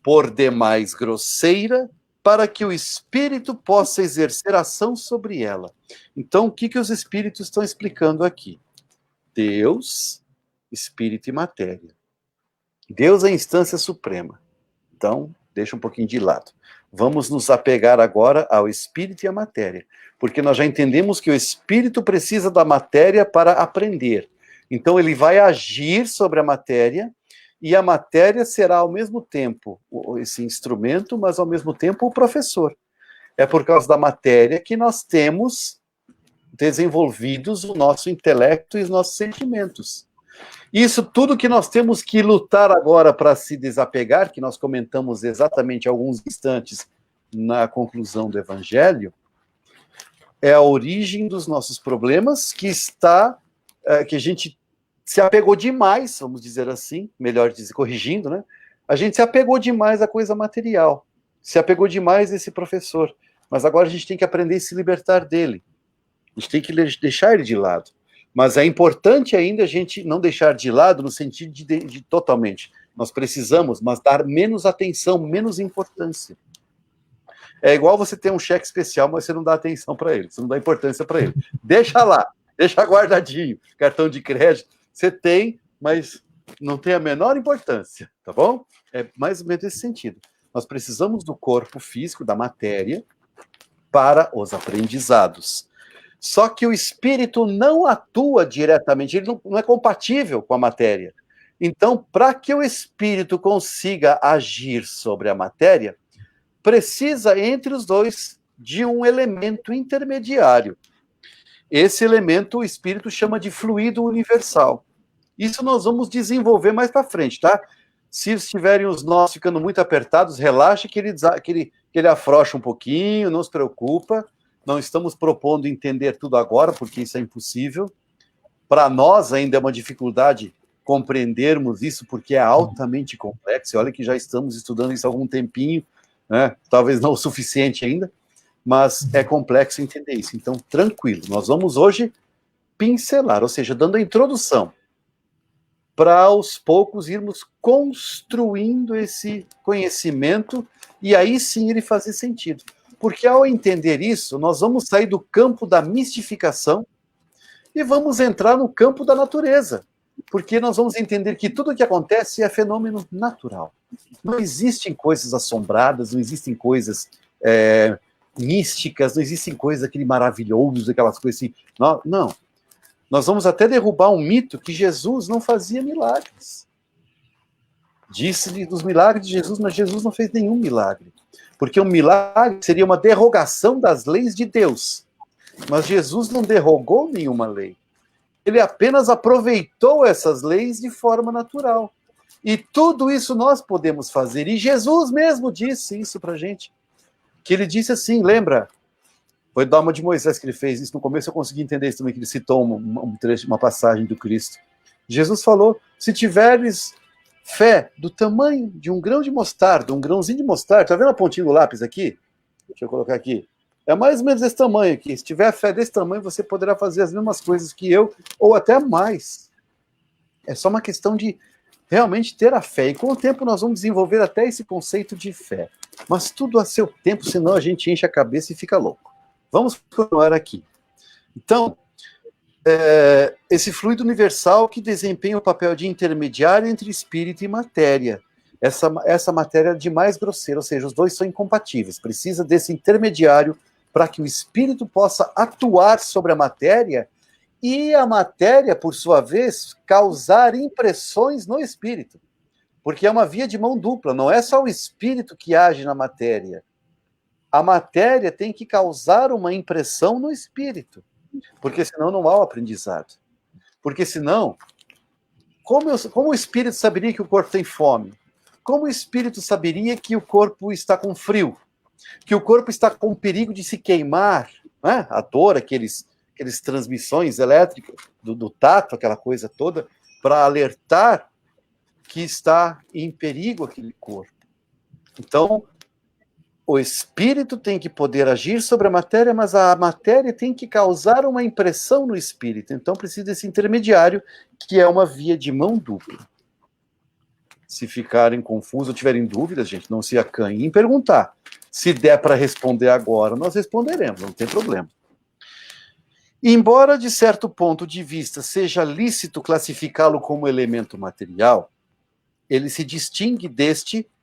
por demais grosseira, para que o espírito possa exercer ação sobre ela. Então, o que os espíritos estão explicando aqui? Deus, espírito e matéria. Deus é a instância suprema. Então, deixa um pouquinho de lado. Vamos nos apegar agora ao espírito e à matéria, porque nós já entendemos que o espírito precisa da matéria para aprender. Então, ele vai agir sobre a matéria, e a matéria será, ao mesmo tempo, esse instrumento, mas, ao mesmo tempo, o professor. É por causa da matéria que nós temos desenvolvidos o nosso intelecto e os nossos sentimentos. Isso tudo que nós temos que lutar agora para se desapegar, que nós comentamos exatamente há alguns instantes na conclusão do Evangelho, é a origem dos nossos problemas, que a gente se apegou demais, vamos dizer assim, melhor dizer, corrigindo, né? A gente se apegou demais à coisa material, se apegou demais a esse professor, mas agora a gente tem que aprender a se libertar dele, a gente tem que deixar ele de lado, mas é importante ainda a gente não deixar de lado no sentido de totalmente, nós precisamos, mas dar menos atenção, menos importância. É igual você ter um cheque especial, mas você não dá atenção para ele, você não dá importância para ele, deixa lá, deixa guardadinho, cartão de crédito, você tem, mas não tem a menor importância, tá bom? É mais ou menos esse sentido. Nós precisamos do corpo físico, da matéria, para os aprendizados. Só que o espírito não atua diretamente, ele não é compatível com a matéria. Então, para que o espírito consiga agir sobre a matéria, precisa, entre os dois, de um elemento intermediário. Esse elemento o espírito chama de fluido universal. Isso nós vamos desenvolver mais para frente, tá? Se estiverem os nós ficando muito apertados, relaxe que ele afrouxa um pouquinho, não se preocupa. Não estamos propondo entender tudo agora, porque isso é impossível. Para nós ainda é uma dificuldade compreendermos isso, porque é altamente complexo. Olha que já estamos estudando isso há algum tempinho, né? Talvez não o suficiente ainda, mas é complexo entender isso. Então, tranquilo, nós vamos hoje pincelar, ou seja, dando a introdução, para aos poucos irmos construindo esse conhecimento e aí sim ele fazer sentido. Porque ao entender isso, nós vamos sair do campo da mistificação e vamos entrar no campo da natureza. Porque nós vamos entender que tudo o que acontece é fenômeno natural. Não existem coisas assombradas, não existem coisas místicas, não existem coisas aquele maravilhoso, aquelas coisas assim. Não. Nós vamos até derrubar um mito que Jesus não fazia milagres. Disse-lhe dos milagres de Jesus, mas Jesus não fez nenhum milagre. Porque um milagre seria uma derrogação das leis de Deus. Mas Jesus não derrogou nenhuma lei. Ele apenas aproveitou essas leis de forma natural. E tudo isso nós podemos fazer. E Jesus mesmo disse isso para a gente. Que ele disse assim, lembra? Foi Dama de Moisés que ele fez isso. No começo eu consegui entender isso também, que ele citou uma passagem do Cristo. Jesus falou, se tiveres fé do tamanho de um grão de mostarda, um grãozinho de mostarda, tá vendo a pontinha do lápis aqui? Deixa eu colocar aqui. É mais ou menos desse tamanho aqui. Se tiver fé desse tamanho, você poderá fazer as mesmas coisas que eu, ou até mais. É só uma questão de realmente ter a fé. E com o tempo nós vamos desenvolver até esse conceito de fé. Mas tudo a seu tempo, senão a gente enche a cabeça e fica louco. Vamos continuar aqui. Então, esse fluido universal que desempenha o papel de intermediário entre espírito e matéria. Essa matéria de mais grosseira, ou seja, os dois são incompatíveis. Precisa desse intermediário para que o espírito possa atuar sobre a matéria e a matéria, por sua vez, causar impressões no espírito. Porque é uma via de mão dupla, não é só o espírito que age na matéria. A matéria tem que causar uma impressão no espírito, porque senão não há o aprendizado. Porque senão, como o espírito saberia que o corpo tem fome? Como o espírito saberia que o corpo está com frio? Que o corpo está com perigo de se queimar? Né? A dor, aqueles transmissões elétricas do tato, aquela coisa toda, para alertar que está em perigo aquele corpo. Então, o espírito tem que poder agir sobre a matéria, mas a matéria tem que causar uma impressão no espírito. Então precisa desse intermediário, que é uma via de mão dupla. Se ficarem confusos ou tiverem dúvidas, gente, não se acanhem em perguntar. Se der para responder agora, nós responderemos, não tem problema. Embora, de certo ponto de vista, seja lícito classificá-lo como elemento material, ele se distingue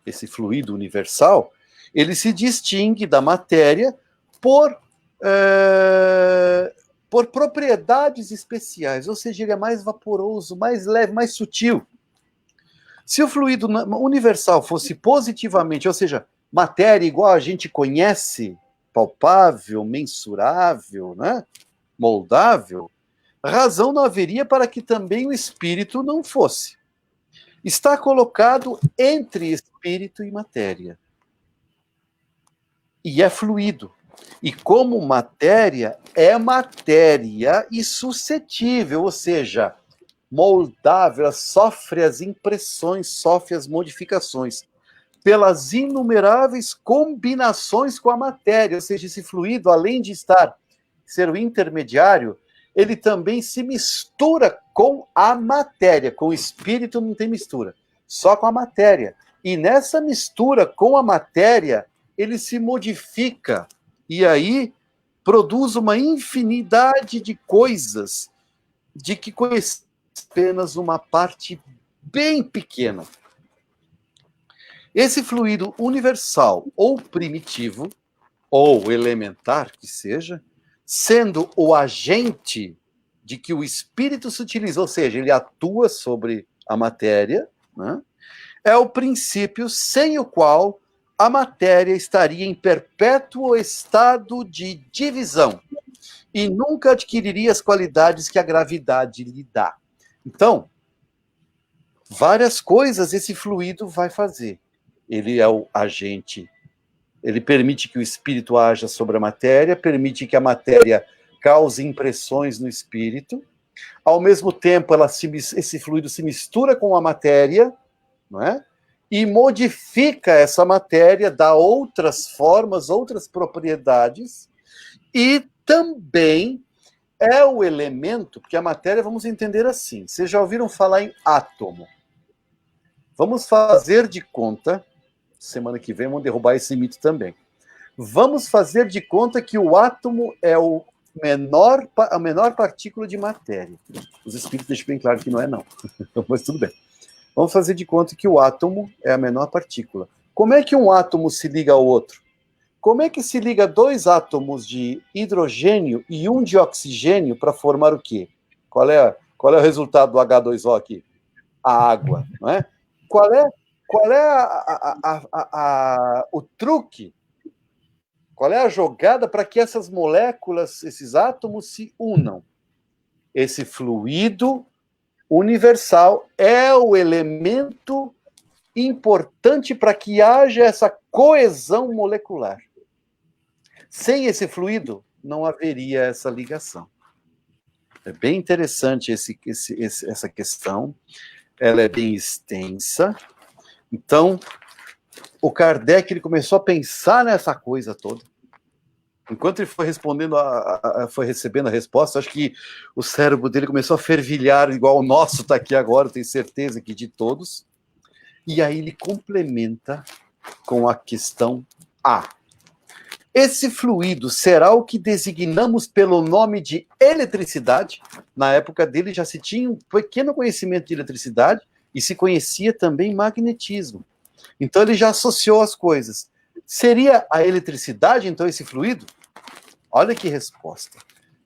esse fluido universal, ele se distingue da matéria por propriedades especiais, ou seja, ele é mais vaporoso, mais leve, mais sutil. Se o fluido universal fosse positivamente, ou seja, matéria igual a gente conhece, palpável, mensurável, né? Moldável, razão não haveria para que também o espírito não fosse. Está colocado entre espírito e matéria. E é fluido. E como matéria, é matéria e suscetível, ou seja, moldável, sofre as impressões, sofre as modificações, pelas inumeráveis combinações com a matéria, ou seja, esse fluido, além de ser o intermediário, ele também se mistura com a matéria, com o espírito não tem mistura, só com a matéria. E nessa mistura com a matéria, ele se modifica, e aí produz uma infinidade de coisas de que conhece apenas uma parte bem pequena. Esse fluido universal ou primitivo, ou elementar que seja, sendo o agente de que o espírito se utiliza, ou seja, ele atua sobre a matéria, né? É o princípio sem o qual a matéria estaria em perpétuo estado de divisão e nunca adquiriria as qualidades que a gravidade lhe dá. Então, várias coisas esse fluido vai fazer. Ele é o agente, ele permite que o espírito haja sobre a matéria, permite que a matéria cause impressões no espírito, ao mesmo tempo esse fluido se mistura com a matéria, não é? E modifica essa matéria, dá outras formas, outras propriedades, e também é o elemento, porque a matéria vamos entender assim, vocês já ouviram falar em átomo. Vamos fazer de conta, semana que vem vamos derrubar esse mito também. Vamos fazer de conta que o átomo é a menor partícula de matéria. Os espíritos deixam bem claro que não é não, mas tudo bem. Vamos fazer de conta que o átomo é a menor partícula. Como é que um átomo se liga ao outro? Como é que se liga dois átomos de hidrogênio e um de oxigênio para formar o quê? Qual é o resultado do H2O aqui? A água, não é? Qual é o truque? Qual é a jogada para que essas moléculas, esses átomos se unam? Esse fluido universal é o elemento importante para que haja essa coesão molecular. Sem esse fluido, não haveria essa ligação. É bem interessante essa questão, ela é bem extensa. Então, o Kardec ele começou a pensar nessa coisa toda. Enquanto ele foi respondendo, foi recebendo a resposta, acho que o cérebro dele começou a fervilhar, igual o nosso está aqui agora, eu tenho certeza que de todos. E aí ele complementa com a questão A. Esse fluido será o que designamos pelo nome de eletricidade? Na época dele já se tinha um pequeno conhecimento de eletricidade e se conhecia também magnetismo. Então ele já associou as coisas. Seria a eletricidade, então, esse fluido? Olha que resposta.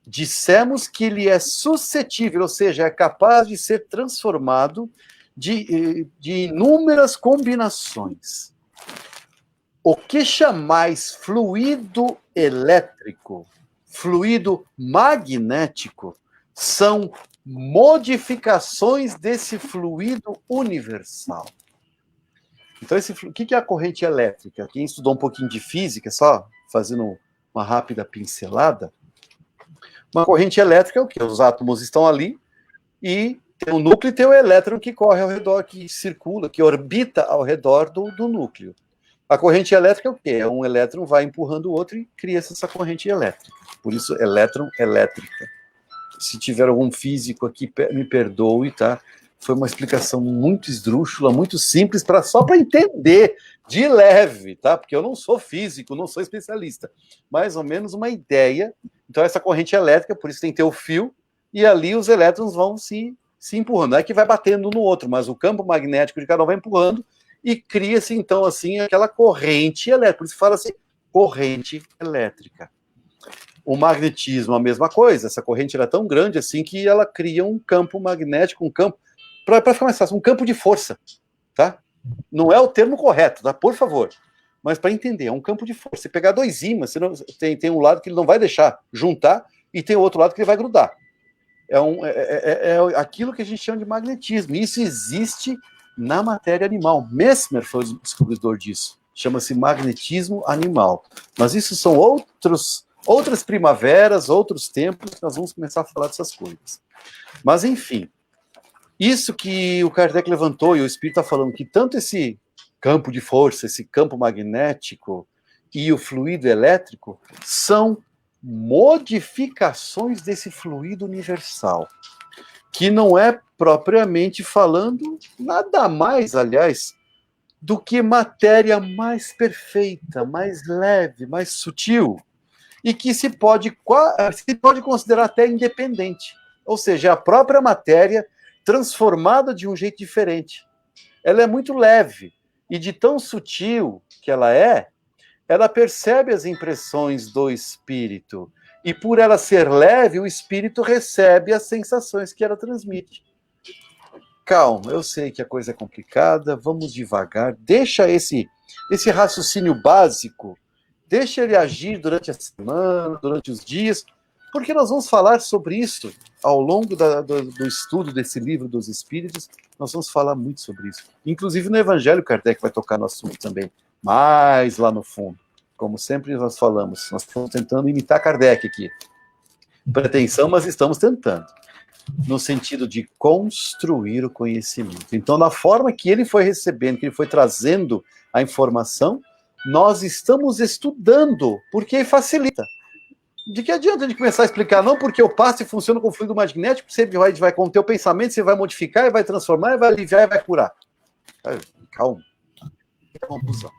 Dissemos que ele é suscetível, ou seja, é capaz de ser transformado de inúmeras combinações. O que chamais fluido elétrico, fluido magnético, são modificações desse fluido universal. Então, o que é a corrente elétrica? Quem estudou um pouquinho de física, só fazendo uma rápida pincelada, uma corrente elétrica é o quê? Os átomos estão ali e tem o núcleo e tem o elétron que corre ao redor, que circula, que orbita ao redor do núcleo. A corrente elétrica é o quê? É um elétron vai empurrando o outro e cria essa corrente elétrica. Por isso, elétron elétrica. Se tiver algum físico aqui, me perdoe, tá? Foi uma explicação muito esdrúxula, muito simples, só para entender de leve, tá? Porque eu não sou físico, não sou especialista. Mais ou menos uma ideia. Então, essa corrente elétrica, por isso tem que ter o fio, e ali os elétrons vão se empurrando. Não é que vai batendo um no outro, mas o campo magnético de cada um vai empurrando, e cria-se, então, assim, aquela corrente elétrica. Por isso fala assim, corrente elétrica. O magnetismo, a mesma coisa. Essa corrente era tão grande assim que ela cria um campo magnético, um campo, para ficar mais fácil, um campo de força, tá? Não é o termo correto, tá? Por favor. Mas para entender, é um campo de força. Você pegar dois ímãs, tem um lado que ele não vai deixar juntar e tem o outro lado que ele vai grudar. É aquilo que a gente chama de magnetismo. E isso existe na matéria animal. Mesmer foi o descobridor disso. Chama-se magnetismo animal. Mas isso são outras primaveras, outros tempos, que nós vamos começar a falar dessas coisas. Mas, enfim, isso que o Kardec levantou, e o Espírito está falando, que tanto esse campo de força, esse campo magnético e o fluido elétrico são modificações desse fluido universal, que não é propriamente falando nada mais, aliás, do que matéria mais perfeita, mais leve, mais sutil, e que se pode considerar até independente. Ou seja, a própria matéria transformada de um jeito diferente. Ela é muito leve, e de tão sutil que ela percebe as impressões do espírito, e por ela ser leve, o espírito recebe as sensações que ela transmite. Calma, eu sei que a coisa é complicada, vamos devagar, deixa esse raciocínio básico, deixa ele agir durante a semana, durante os dias, porque nós vamos falar sobre isso ao longo do estudo desse livro dos Espíritos, nós vamos falar muito sobre isso. Inclusive no Evangelho, Kardec vai tocar no assunto também, mais lá no fundo. Como sempre nós falamos, nós estamos tentando imitar Kardec aqui. Pretensão, mas estamos tentando. No sentido de construir o conhecimento. Então, na forma que ele foi recebendo, que ele foi trazendo a informação, nós estamos estudando, porque facilita. De que adianta a gente começar a explicar? Não, porque o passe funciona com fluido magnético, você vai conter o pensamento, você vai modificar, e vai transformar, e vai aliviar, e vai curar. Calma. Confusão.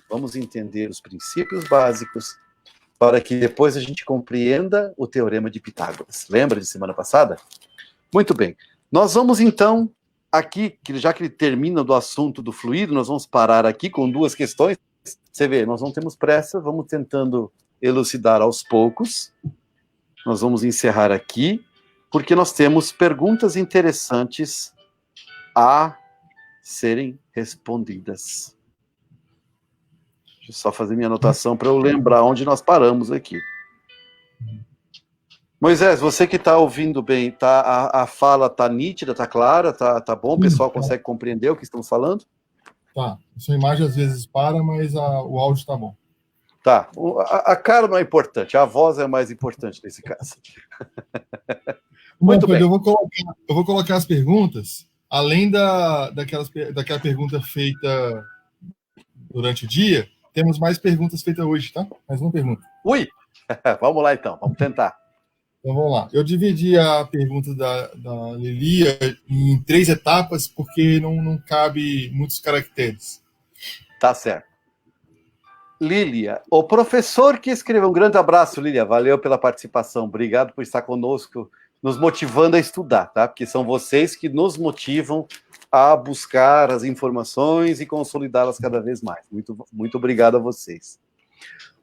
Vamos entender os princípios básicos, para que depois a gente compreenda o Teorema de Pitágoras. Lembra de semana passada? Muito bem. Nós vamos, então, aqui, já que ele termina do assunto do fluido, nós vamos parar aqui com duas questões. Você vê, nós não temos pressa, vamos tentando elucidar aos poucos. Nós vamos encerrar aqui, porque nós temos perguntas interessantes a serem respondidas. Deixa eu só fazer minha anotação para eu lembrar onde nós paramos aqui. Moisés, você que está ouvindo bem, a fala está nítida, está clara, tá bom? O pessoal consegue compreender o que estamos falando? Tá. A sua imagem às vezes para, mas o áudio está bom. Tá. A cara não é importante, a voz é mais importante nesse caso. Muito bem. Eu vou colocar as perguntas, além daquela pergunta feita durante o dia, temos mais perguntas feitas hoje, tá? Mais uma pergunta. Ui! Vamos lá então, vamos tentar. Então vamos lá. Eu dividi a pergunta da Lilia em 3 etapas, porque não cabe muitos caracteres. Tá certo. Lília, o professor que escreveu, um grande abraço, Lília, valeu pela participação, obrigado por estar conosco, nos motivando a estudar, tá? Porque são vocês que nos motivam a buscar as informações e consolidá-las cada vez mais. Muito, muito obrigado a vocês.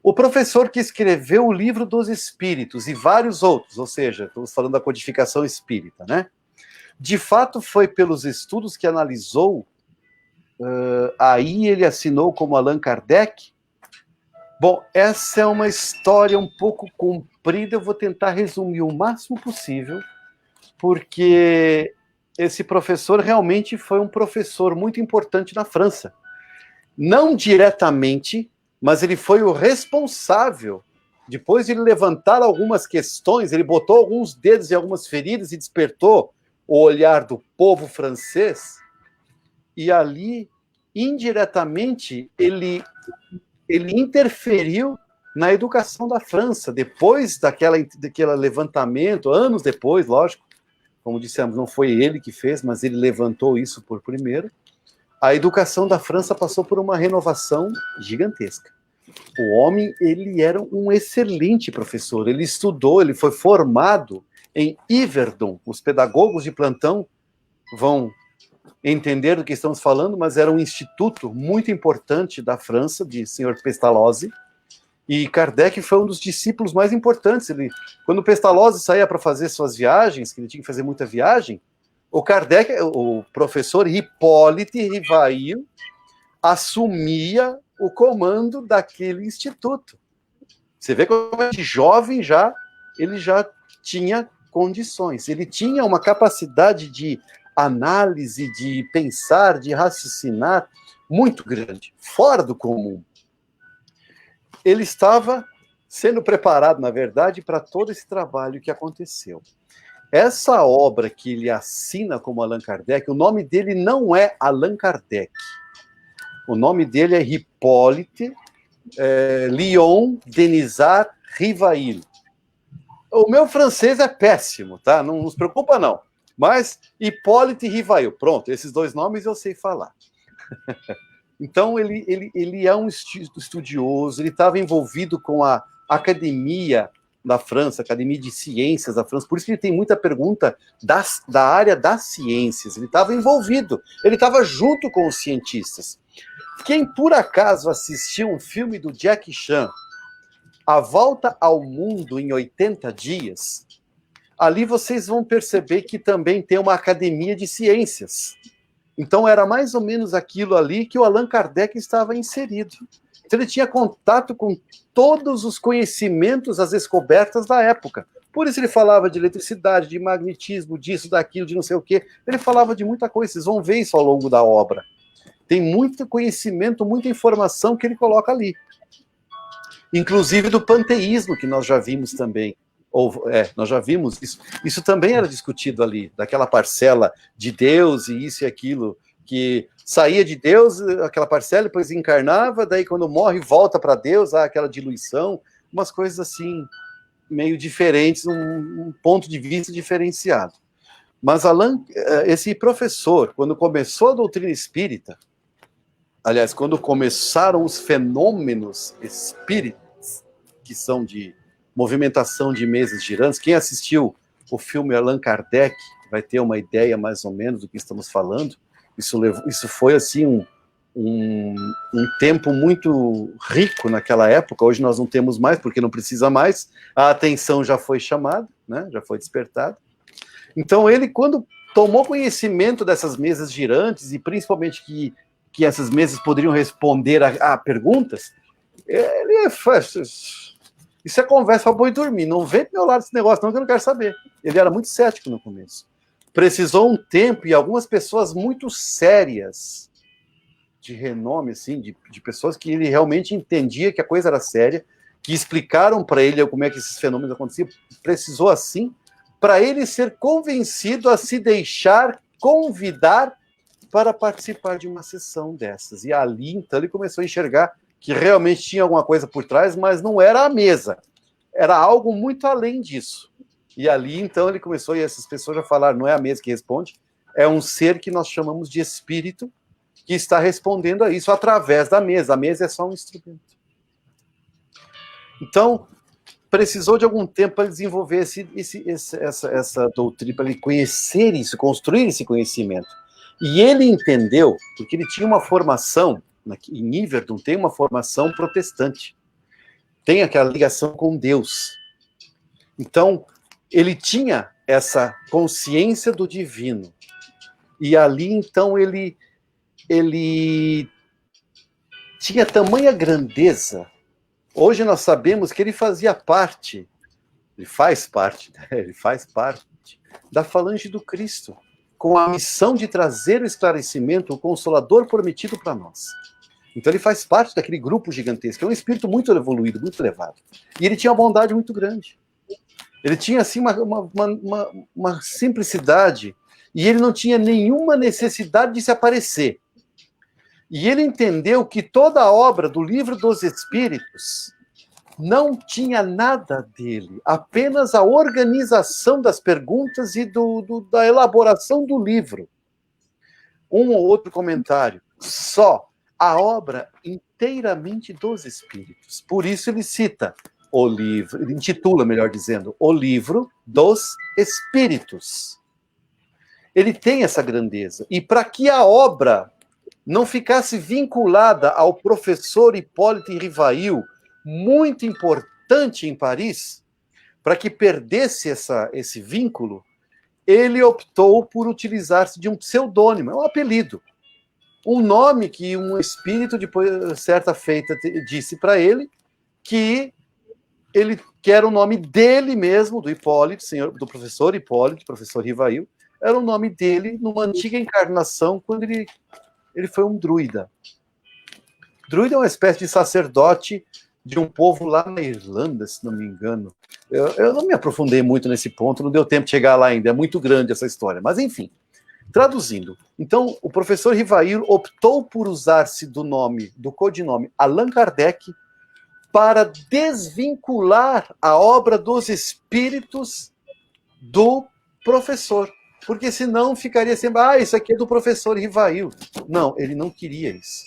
O professor que escreveu o Livro dos Espíritos e vários outros, ou seja, estamos falando da codificação espírita, né? De fato, foi pelos estudos que analisou, aí ele assinou como Allan Kardec. Bom, essa é uma história um pouco comprida, eu vou tentar resumir o máximo possível, porque esse professor realmente foi um professor muito importante na França. Não diretamente, mas ele foi o responsável, depois de ele levantar algumas questões, ele botou alguns dedos em algumas feridas e despertou o olhar do povo francês, e ali, indiretamente, ele interferiu na educação da França, depois daquele levantamento, anos depois, lógico, como dissemos, não foi ele que fez, mas ele levantou isso por primeiro. A educação da França passou por uma renovação gigantesca. O homem, ele era um excelente professor, ele estudou, ele foi formado em Yverdon. Os pedagogos de plantão vão entender do que estamos falando, mas era um instituto muito importante da França, de Sr. Pestalozzi, e Kardec foi um dos discípulos mais importantes. Quando Pestalozzi saía para fazer suas viagens, que ele tinha que fazer muita viagem, o professor Hippolyte Rivail assumia o comando daquele instituto. Você vê como de jovem ele já tinha condições, ele tinha uma capacidade de análise, de pensar, de raciocinar muito grande, fora do comum. Ele estava sendo preparado, na verdade, para todo esse trabalho que aconteceu. Essa obra que ele assina como Allan Kardec, o nome dele não é Allan Kardec. O nome dele é Hippolyte Léon Denisard Rivail. O meu francês é péssimo, tá? Não se preocupa, não. Mas Hippolyte Rivail, pronto, esses 2 nomes eu sei falar. Então, ele é um estudioso, ele estava envolvido com a Academia da França, Academia de Ciências da França, por isso que ele tem muita pergunta da área das ciências, ele estava envolvido, ele estava junto com os cientistas. Quem, por acaso, assistiu um filme do Jackie Chan, A Volta ao Mundo em 80 Dias, ali vocês vão perceber que também tem uma academia de ciências. Então, era mais ou menos aquilo ali que o Allan Kardec estava inserido. Então, ele tinha contato com todos os conhecimentos, as descobertas da época. Por isso ele falava de eletricidade, de magnetismo, disso, daquilo, de não sei o quê. Ele falava de muita coisa, vocês vão ver isso ao longo da obra. Tem muito conhecimento, muita informação que ele coloca ali. Inclusive do panteísmo, que nós já vimos também. Nós já vimos isso. Isso também era discutido ali, daquela parcela de Deus e isso e aquilo, que saía de Deus, aquela parcela, depois encarnava, daí quando morre volta para Deus, aquela diluição, umas coisas assim, meio diferentes, um ponto de vista diferenciado. Mas esse professor, quando começou a doutrina espírita, aliás, quando começaram os fenômenos espíritas, que são de movimentação de mesas girantes, quem assistiu o filme Allan Kardec vai ter uma ideia mais ou menos do que estamos falando. Isso foi assim um tempo muito rico naquela época. Hoje nós não temos mais, porque não precisa mais. A atenção já foi chamada, né? Já foi despertada. Então ele, quando tomou conhecimento dessas mesas girantes, e principalmente que essas mesas poderiam responder a perguntas, ele Isso é conversa para boi dormir. Não vem pro meu lado esse negócio, não, que eu não quero saber. Ele era muito cético no começo. Precisou um tempo e algumas pessoas muito sérias, de renome, assim, de pessoas que ele realmente entendia que a coisa era séria, que explicaram para ele como é que esses fenômenos aconteciam. Precisou assim, para ele ser convencido a se deixar convidar para participar de uma sessão dessas. E ali, então, ele começou a enxergar que realmente tinha alguma coisa por trás, mas não era a mesa. Era algo muito além disso. E ali, então, ele começou, e essas pessoas já falaram, não é a mesa que responde, é um ser que nós chamamos de espírito, que está respondendo a isso através da mesa. A mesa é só um instrumento. Então, precisou de algum tempo para desenvolver essa doutrina, para ele conhecer isso, construir esse conhecimento. E ele entendeu, porque ele tinha uma formação, em Yverdon tem uma formação protestante, tem aquela ligação com Deus. Então, ele tinha essa consciência do divino. E ali, então, ele tinha tamanha grandeza. Hoje nós sabemos que ele fazia parte, ele faz parte da falange do Cristo, com a missão de trazer o esclarecimento, o Consolador prometido para nós. Então ele faz parte daquele grupo gigantesco, é um espírito muito evoluído, muito elevado. E ele tinha uma bondade muito grande. Ele tinha, assim, uma simplicidade, e ele não tinha nenhuma necessidade de se aparecer. E ele entendeu que toda a obra do Livro dos Espíritos não tinha nada dele, apenas a organização das perguntas e da elaboração do livro. Um ou outro comentário, só a obra inteiramente dos Espíritos. Por isso ele cita o livro, ele intitula, melhor dizendo, o Livro dos Espíritos. Ele tem essa grandeza. E para que a obra não ficasse vinculada ao professor Hipólito Rivail, muito importante em Paris, para que perdesse esse vínculo, ele optou por utilizar-se de um pseudônimo, é um apelido, um nome que um espírito, depois, certa feita, disse para ele que era o nome dele mesmo, do Hipólito, do professor Hipólito, professor Rivail, era o nome dele numa antiga encarnação, quando ele foi um druida. Druida é uma espécie de sacerdote de um povo lá na Irlanda, se não me engano. Eu não me aprofundei muito nesse ponto, não deu tempo de chegar lá ainda, é muito grande essa história. Mas, enfim, traduzindo. Então, o professor Rivail optou por usar-se do codinome Allan Kardec para desvincular a obra dos espíritos do professor. Porque senão ficaria sempre, isso aqui é do professor Rivail. Não, ele não queria isso.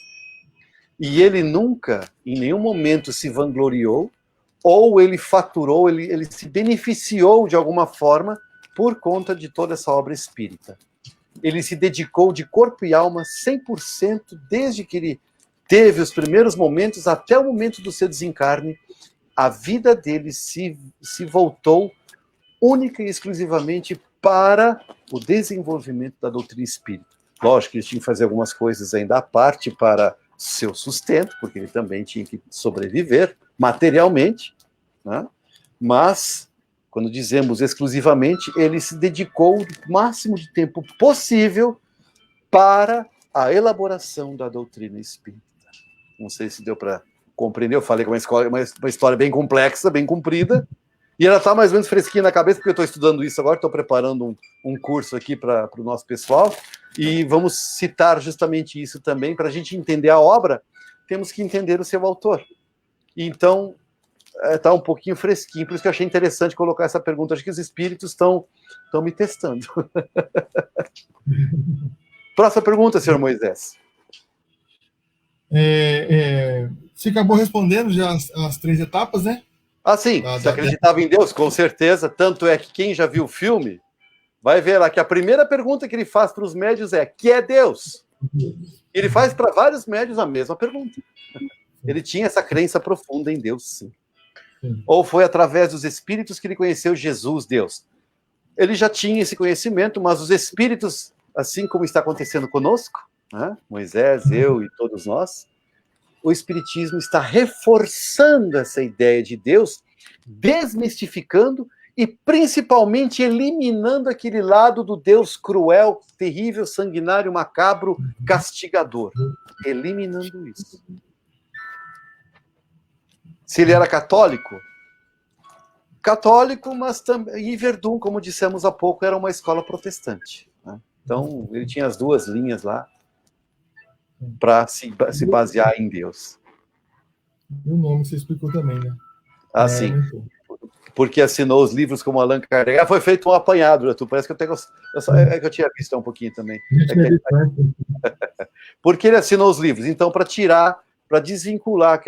E ele nunca, em nenhum momento, se vangloriou, ou ele faturou, ele se beneficiou de alguma forma por conta de toda essa obra espírita. Ele se dedicou de corpo e alma 100%, desde que ele teve os primeiros momentos até o momento do seu desencarne. A vida dele se voltou única e exclusivamente para o desenvolvimento da doutrina espírita. Lógico que ele tinha que fazer algumas coisas ainda à parte para seu sustento, porque ele também tinha que sobreviver materialmente, né? Mas, quando dizemos exclusivamente, ele se dedicou o máximo de tempo possível para a elaboração da doutrina espírita. Não sei se deu para compreender, eu falei que é uma história bem complexa, bem comprida, e ela está mais ou menos fresquinha na cabeça, porque eu estou estudando isso agora, estou preparando um curso aqui para o nosso pessoal, e vamos citar justamente isso também. Para a gente entender a obra, temos que entender o seu autor. Então, está um pouquinho fresquinho, por isso que eu achei interessante colocar essa pergunta. Acho que os espíritos estão me testando. Próxima pergunta, senhor Moisés. Você acabou respondendo já as 3 etapas, né? Sim, você acreditava em Deus? Com certeza. Tanto é que quem já viu o filme vai ver lá que a primeira pergunta que ele faz para os médios é: que é Deus? Ele faz para vários médios a mesma pergunta. Ele tinha essa crença profunda em Deus, sim. Ou foi através dos espíritos que ele conheceu Jesus, Deus? Ele já tinha esse conhecimento, mas os espíritos, assim como está acontecendo conosco, né? Moisés, eu e todos nós, o espiritismo está reforçando essa ideia de Deus desmistificando e principalmente eliminando aquele lado do Deus cruel, terrível, sanguinário, macabro, castigador. Eliminando isso. Se ele era católico, mas também, e Verdun, como dissemos há pouco, era uma escola protestante. Né? Então, ele tinha as duas linhas lá para se basear em Deus. E o nome você explicou também, né? Assim, porque assinou os livros como Allan Kardec. Foi feito um apanhado, tu parece que eu tenho... É que eu tinha visto um pouquinho também. Porque ele assinou os livros. Então, para tirar, para desvincular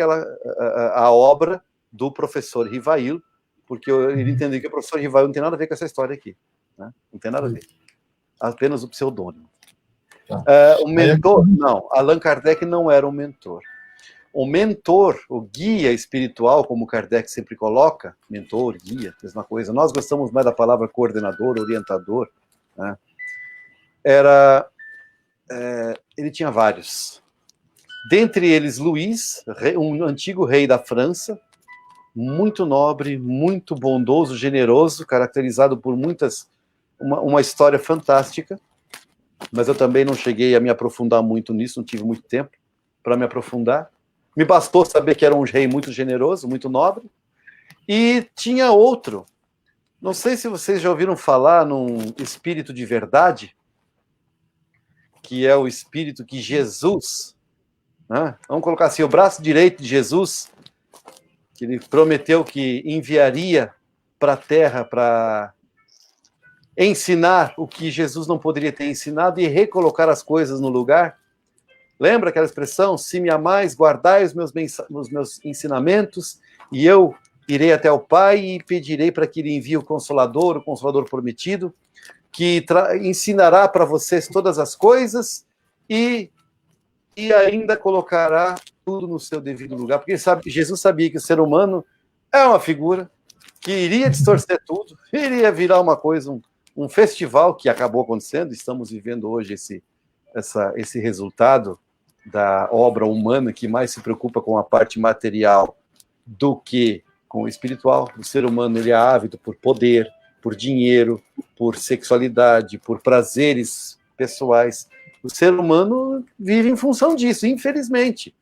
a obra do professor Rivail, porque ele entendeu que o professor Rivail não tem nada a ver com essa história aqui. Né? Não tem nada a ver. Apenas o pseudônimo. O mentor... Não, Allan Kardec não era um mentor. O mentor, o guia espiritual, como Kardec sempre coloca, mentor, guia, mesma coisa. Nós gostamos mais da palavra coordenador, orientador. Né? Ele tinha vários. Dentre eles, Luís, um antigo rei da França, muito nobre, muito bondoso, generoso, caracterizado por uma história fantástica, mas eu também não cheguei a me aprofundar muito nisso, não tive muito tempo para me aprofundar. Me bastou saber que era um rei muito generoso, muito nobre. E tinha outro. Não sei se vocês já ouviram falar num espírito de verdade, que é o espírito que Jesus, né? Vamos colocar assim, o braço direito de Jesus, que ele prometeu que enviaria para a Terra para ensinar o que Jesus não poderia ter ensinado e recolocar as coisas no lugar. Lembra aquela expressão? Se me amais, guardai os meus ensinamentos, e eu irei até o Pai e pedirei para que ele envie o Consolador prometido, que ensinará para vocês todas as coisas e ainda colocará tudo no seu devido lugar. Porque Jesus sabia que o ser humano é uma figura que iria distorcer tudo, iria virar uma coisa, um festival que acabou acontecendo. Estamos vivendo hoje esse resultado da obra humana, que mais se preocupa com a parte material do que com o espiritual. O ser humano, ele é ávido por poder, por dinheiro, por sexualidade, por prazeres pessoais. O ser humano vive em função disso, infelizmente.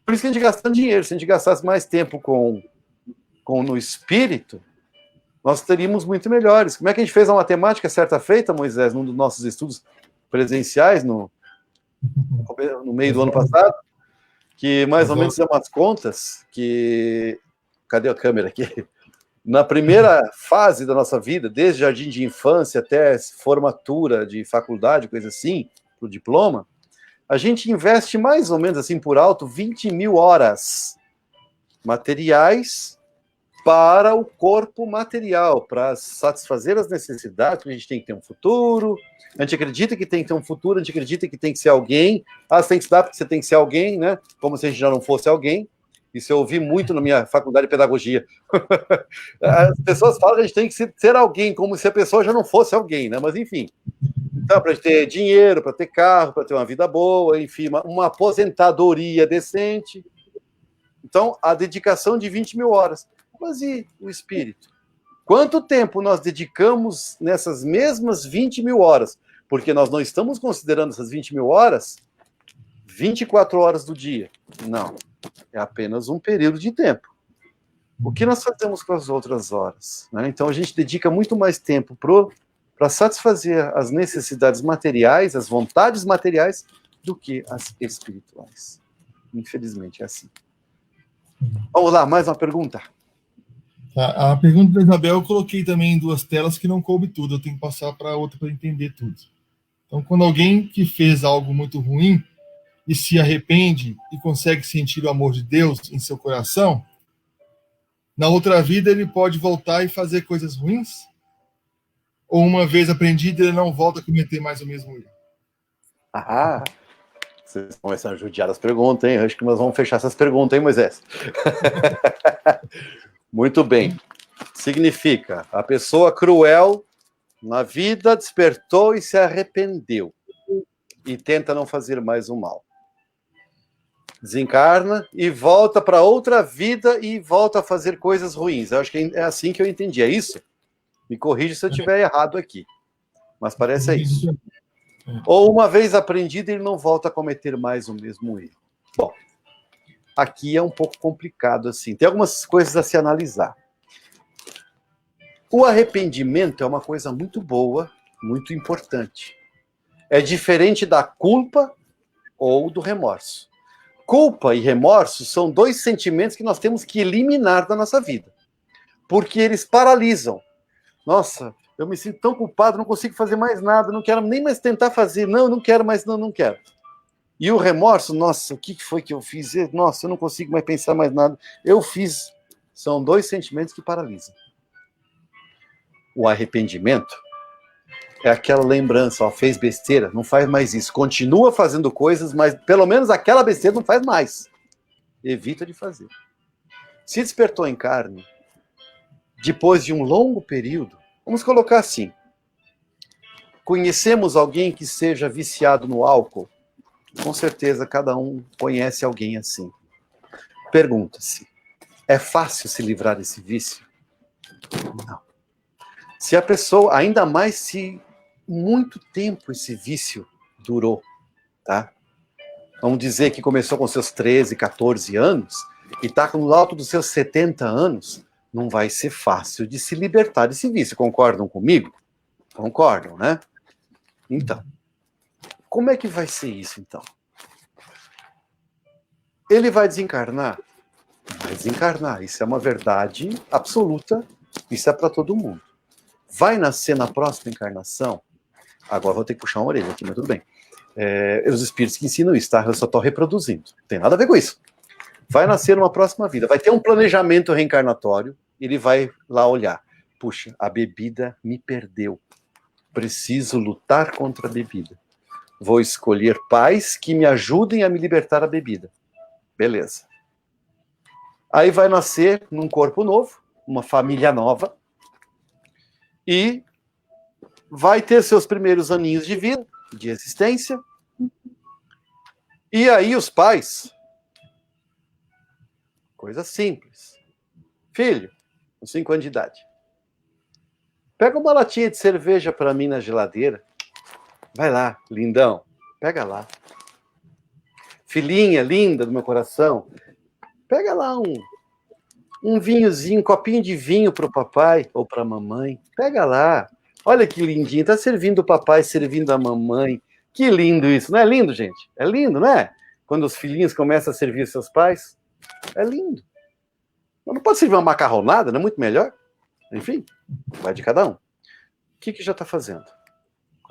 Por isso que a gente gasta dinheiro. Se a gente gastasse mais tempo no espírito, nós teríamos muito melhores. Como é que a gente fez a matemática certa feita, Moisés, num dos nossos estudos presenciais, no meio do ano passado, que mais ou menos é umas contas que... Cadê a câmera aqui? Na primeira fase da nossa vida, desde jardim de infância até formatura de faculdade, coisa assim, para o diploma, a gente investe mais ou menos assim por alto 20 mil horas materiais para o corpo material, para satisfazer as necessidades, porque a gente tem que ter um futuro, a gente acredita que tem que ter um futuro, a gente acredita que tem que ser alguém, você tem que estudar porque você tem que ser alguém, né? Como se a gente já não fosse alguém. Isso eu ouvi muito na minha faculdade de pedagogia. As pessoas falam que a gente tem que ser alguém, como se a pessoa já não fosse alguém, né? Mas enfim. Então, para ter dinheiro, para ter carro, para ter uma vida boa, enfim, uma aposentadoria decente. Então, a dedicação de 20 mil horas. Mas e o espírito? Quanto tempo nós dedicamos nessas mesmas 20 mil horas? Porque nós não estamos considerando essas 20 mil horas 24 horas do dia. Não. É apenas um período de tempo. O que nós fazemos com as outras horas? Né? Então, a gente dedica muito mais tempo para satisfazer as necessidades materiais, as vontades materiais, do que as espirituais. Infelizmente, é assim. Vamos lá, mais uma pergunta. A pergunta da Isabel eu coloquei também em 2 telas que não coube tudo, eu tenho que passar para outra para entender tudo. Então, quando alguém que fez algo muito ruim e se arrepende e consegue sentir o amor de Deus em seu coração, na outra vida ele pode voltar e fazer coisas ruins? Ou uma vez aprendido ele não volta a cometer mais o mesmo erro? Ah, vocês começam a judiar as perguntas, hein? Acho que nós vamos fechar essas perguntas, hein, Moisés? Muito bem. Significa, a pessoa cruel na vida despertou e se arrependeu. E tenta não fazer mais o mal. Desencarna e volta para outra vida e volta a fazer coisas ruins. Eu acho que é assim que eu entendi. É isso? Me corrija se eu estiver errado aqui. Mas parece isso. Ou uma vez aprendido, ele não volta a cometer mais o mesmo erro. Bom, aqui é um pouco complicado assim. Tem algumas coisas a se analisar. O arrependimento é uma coisa muito boa, muito importante. É diferente da culpa ou do remorso. Culpa e remorso são dois sentimentos que nós temos que eliminar da nossa vida. Porque eles paralisam. Nossa, eu me sinto tão culpado, não consigo fazer mais nada, não quero nem mais tentar fazer. Não quero mais, não quero. E o remorso, nossa, o que foi que eu fiz? Nossa, eu não consigo mais pensar mais nada. Eu fiz. São dois sentimentos que paralisam. O arrependimento é aquela lembrança, ó, fez besteira, não faz mais isso. Continua fazendo coisas, mas pelo menos aquela besteira não faz mais. Evita de fazer. Se despertou em carne, depois de um longo período, vamos colocar assim, conhecemos alguém que seja viciado no álcool? Com certeza cada um conhece alguém assim. Pergunta-se, é fácil se livrar desse vício? Não. Se a pessoa, ainda mais se muito tempo esse vício durou, tá? Vamos dizer que começou com seus 13, 14 anos e está no alto dos seus 70 anos, não vai ser fácil de se libertar desse vício. Concordam comigo? Concordam, né? Então, como é que vai ser isso, então? Ele vai desencarnar? Vai desencarnar. Isso é uma verdade absoluta. Isso é para todo mundo. Vai nascer na próxima encarnação? Agora vou ter que puxar uma orelha aqui, mas tudo bem. Os espíritos que ensinam isso, tá? Eu só estou reproduzindo. Não tem nada a ver com isso. Vai nascer numa próxima vida. Vai ter um planejamento reencarnatório. Ele vai lá olhar. Puxa, a bebida me perdeu. Preciso lutar contra a bebida. Vou escolher pais que me ajudem a me libertar da bebida. Beleza. Aí vai nascer num corpo novo, uma família nova, e vai ter seus primeiros aninhos de vida, de existência. E aí os pais, coisa simples. Filho, com 5 anos de idade, pega uma latinha de cerveja para mim na geladeira. Vai lá, lindão, pega lá. Filhinha linda do meu coração, pega lá um vinhozinho, um copinho de vinho para o papai ou para a mamãe. Pega lá. Olha que lindinho, tá servindo o papai, servindo a mamãe. Que lindo isso, não é lindo, gente? É lindo, não é? Quando os filhinhos começam a servir seus pais. É lindo. Não pode servir uma macarronada, não é muito melhor? Enfim, vai de cada um. O que já está fazendo?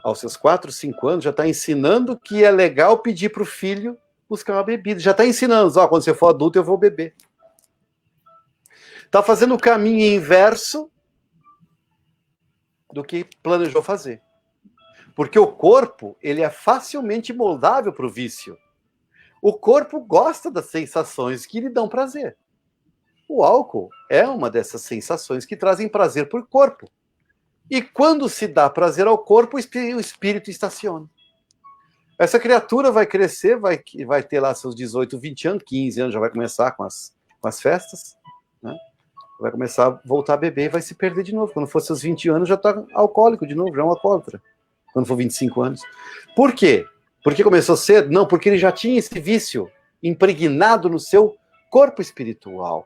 Aos seus 4, 5 anos, já está ensinando que é legal pedir para o filho buscar uma bebida. Já está ensinando, ó, quando você for adulto eu vou beber. Está fazendo o caminho inverso do que planejou fazer. Porque o corpo, ele é facilmente moldável para o vício. O corpo gosta das sensações que lhe dão prazer. O álcool é uma dessas sensações que trazem prazer para o corpo. E quando se dá prazer ao corpo, o espírito estaciona. Essa criatura vai crescer, vai ter lá seus 18, 20 anos, 15 anos, já vai começar com as festas, né? Vai começar a voltar a beber e vai se perder de novo. Quando for seus 20 anos, já está alcoólico de novo, já é um alcoólatra. Quando for 25 anos. Por quê? Porque começou cedo? Não, porque ele já tinha esse vício impregnado no seu corpo espiritual.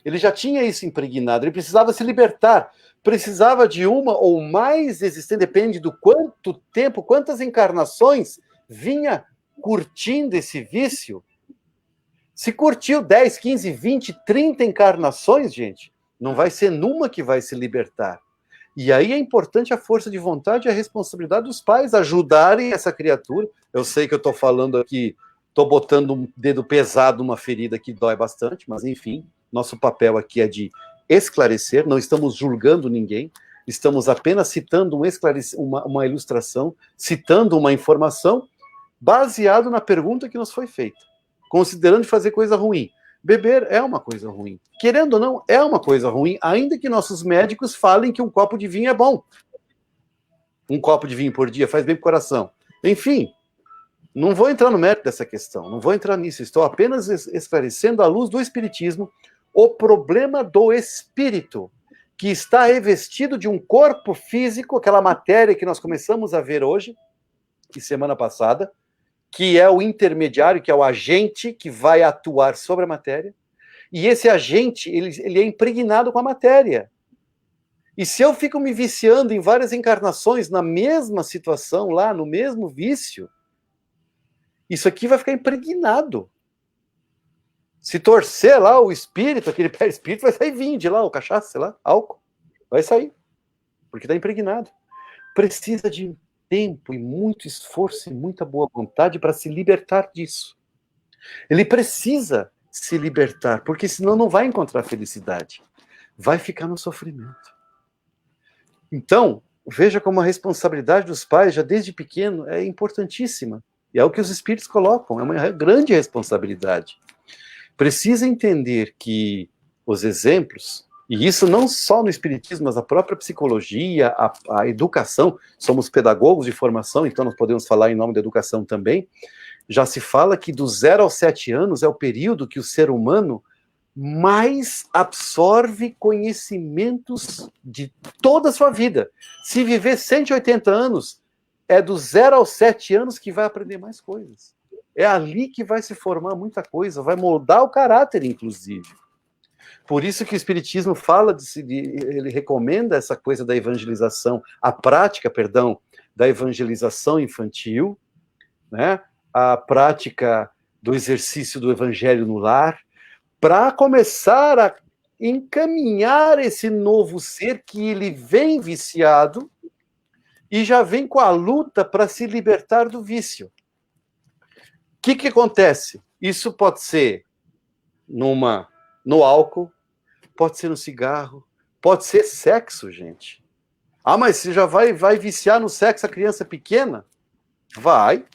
Ele já tinha isso impregnado, ele precisava se libertar. Precisava de uma ou mais existências, depende do quanto tempo, quantas encarnações vinha curtindo esse vício. Se curtiu 10, 15, 20, 30 encarnações, gente, não vai ser numa que vai se libertar. E aí é importante a força de vontade e a responsabilidade dos pais ajudarem essa criatura. Eu sei que eu estou falando aqui, estou botando um dedo pesado numa ferida que dói bastante, mas enfim, nosso papel aqui é de esclarecer, não estamos julgando ninguém, estamos apenas citando uma ilustração, citando uma informação baseado na pergunta que nos foi feita, considerando fazer coisa ruim. Beber é uma coisa ruim. Querendo ou não, é uma coisa ruim, ainda que nossos médicos falem que um copo de vinho é bom. Um copo de vinho por dia faz bem pro coração. Enfim, Não vou entrar no mérito dessa questão, não vou entrar nisso. Estou apenas esclarecendo à luz do Espiritismo o problema do espírito, que está revestido de um corpo físico, aquela matéria que nós começamos a ver hoje, e semana passada, que é o intermediário, que é o agente que vai atuar sobre a matéria, e esse agente, ele é impregnado com a matéria. E se eu fico me viciando em várias encarnações na mesma situação lá, no mesmo vício, isso aqui vai ficar impregnado. Se torcer lá o espírito, aquele perispírito, vai sair vinho de lá, o cachaça, sei lá, álcool. Vai sair, porque está impregnado. Precisa de tempo e muito esforço e muita boa vontade para se libertar disso. Ele precisa se libertar, porque senão não vai encontrar felicidade. Vai ficar no sofrimento. Então, veja como a responsabilidade dos pais, já desde pequeno, é importantíssima. E é o que os espíritos colocam, é uma grande responsabilidade. Precisa entender que os exemplos, e isso não só no espiritismo, mas a própria psicologia, a educação, somos pedagogos de formação, então nós podemos falar em nome da educação também, já se fala que do 0 aos 7 anos é o período que o ser humano mais absorve conhecimentos de toda a sua vida. Se viver 180 anos, é do 0 aos 7 anos que vai aprender mais coisas. É ali que vai se formar muita coisa, vai moldar o caráter, inclusive. Por isso que o Espiritismo fala, ele recomenda essa coisa da evangelização, a prática, perdão, da evangelização infantil, né? A prática do exercício do evangelho no lar, para começar a encaminhar esse novo ser que ele vem viciado e já vem com a luta para se libertar do vício. O que acontece? Isso pode ser no álcool, pode ser no cigarro, pode ser sexo, gente. Ah, mas você já vai viciar no sexo a criança pequena? Vai,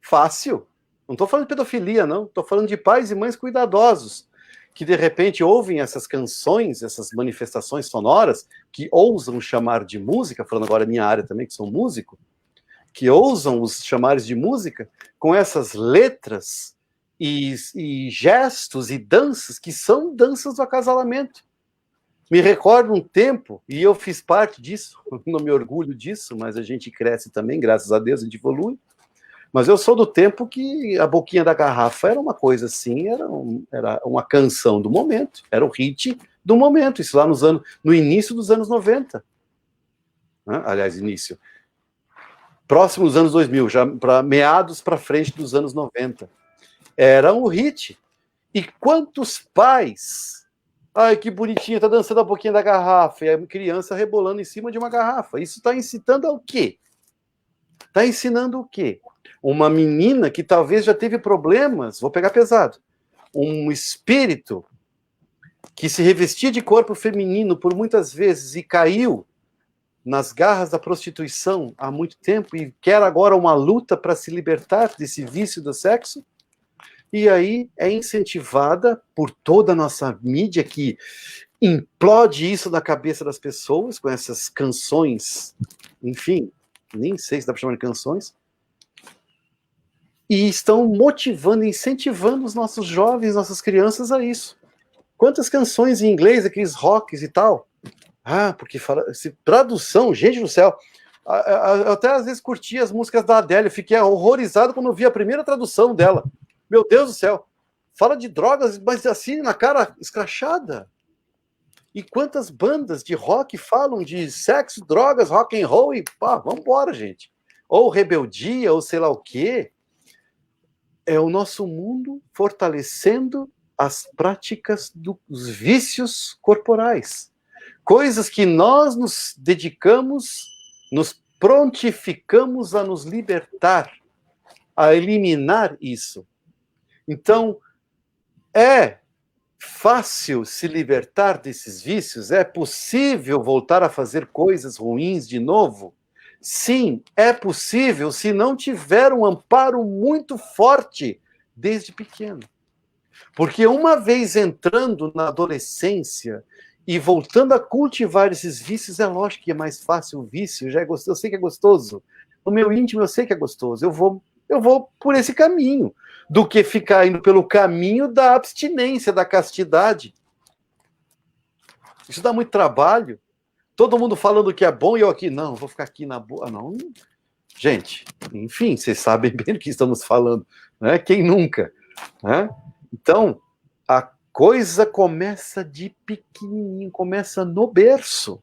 fácil. Não estou falando de pedofilia, não. Estou falando de pais e mães cuidadosos, que de repente ouvem essas canções, essas manifestações sonoras, que ousam chamar de música, falando agora a minha área também, que sou músico, que ousam os chamares de música, com essas letras e gestos e danças, que são danças do acasalamento. Me recordo um tempo, e eu fiz parte disso, não me orgulho disso, mas a gente cresce também, graças a Deus, a gente evolui. Mas eu sou do tempo que a boquinha da garrafa era uma coisa assim, era uma canção do momento, era o hit do momento, isso lá no início dos anos 90. Né? Aliás, início. Próximo dos anos 2000, já para meados para frente dos anos 90. Era um hit. E quantos pais... Ai, que bonitinha, tá dançando a boquinha da garrafa, e a criança rebolando em cima de uma garrafa. Isso está incitando ao quê? Está ensinando o quê? Uma menina que talvez já teve problemas, vou pegar pesado, um espírito que se revestia de corpo feminino por muitas vezes e caiu nas garras da prostituição há muito tempo e quer agora uma luta para se libertar desse vício do sexo, e aí é incentivada por toda a nossa mídia que implode isso na cabeça das pessoas com essas canções, enfim, nem sei se dá para chamar de canções, e estão motivando, incentivando os nossos jovens, nossas crianças a isso. Quantas canções em inglês, aqueles rocks e tal? Ah, porque fala, tradução, gente do céu. Eu até às vezes curti as músicas da Adele, fiquei horrorizado quando vi a primeira tradução dela. Meu Deus do céu, fala de drogas, mas assim, na cara escrachada. E quantas bandas de rock falam de sexo, drogas, rock and roll e pá, vambora, gente. Ou rebeldia, ou sei lá o quê. É o nosso mundo fortalecendo as práticas dos vícios corporais. Coisas que nós nos dedicamos, nos prontificamos a nos libertar, a eliminar isso. Então, é fácil se libertar desses vícios? É possível voltar a fazer coisas ruins de novo? Sim, é possível se não tiver um amparo muito forte desde pequeno. Porque uma vez entrando na adolescência e voltando a cultivar esses vícios, é lógico que é mais fácil o vício, já é gostoso, eu sei que é gostoso. No meu íntimo eu sei que é gostoso, eu vou eu vou por esse caminho, do que ficar indo pelo caminho da abstinência, da castidade. Isso dá muito trabalho. Todo mundo falando que é bom e eu aqui, não, vou ficar aqui na boa. Não. Gente, enfim, vocês sabem bem do que estamos falando, né? Quem nunca? Né? Então, a coisa começa de pequenininho, começa no berço.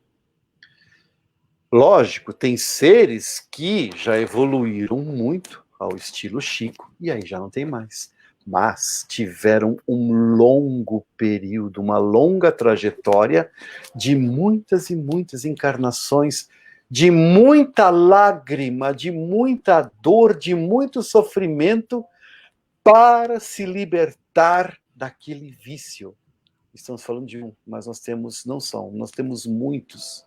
Lógico, tem seres que já evoluíram muito ao estilo Chico, e aí já não tem mais. Mas tiveram um longo período, uma longa trajetória de muitas e muitas encarnações, de muita lágrima, de muita dor, de muito sofrimento, para se libertar daquele vício. Estamos falando de um, mas nós temos, nós temos muitos.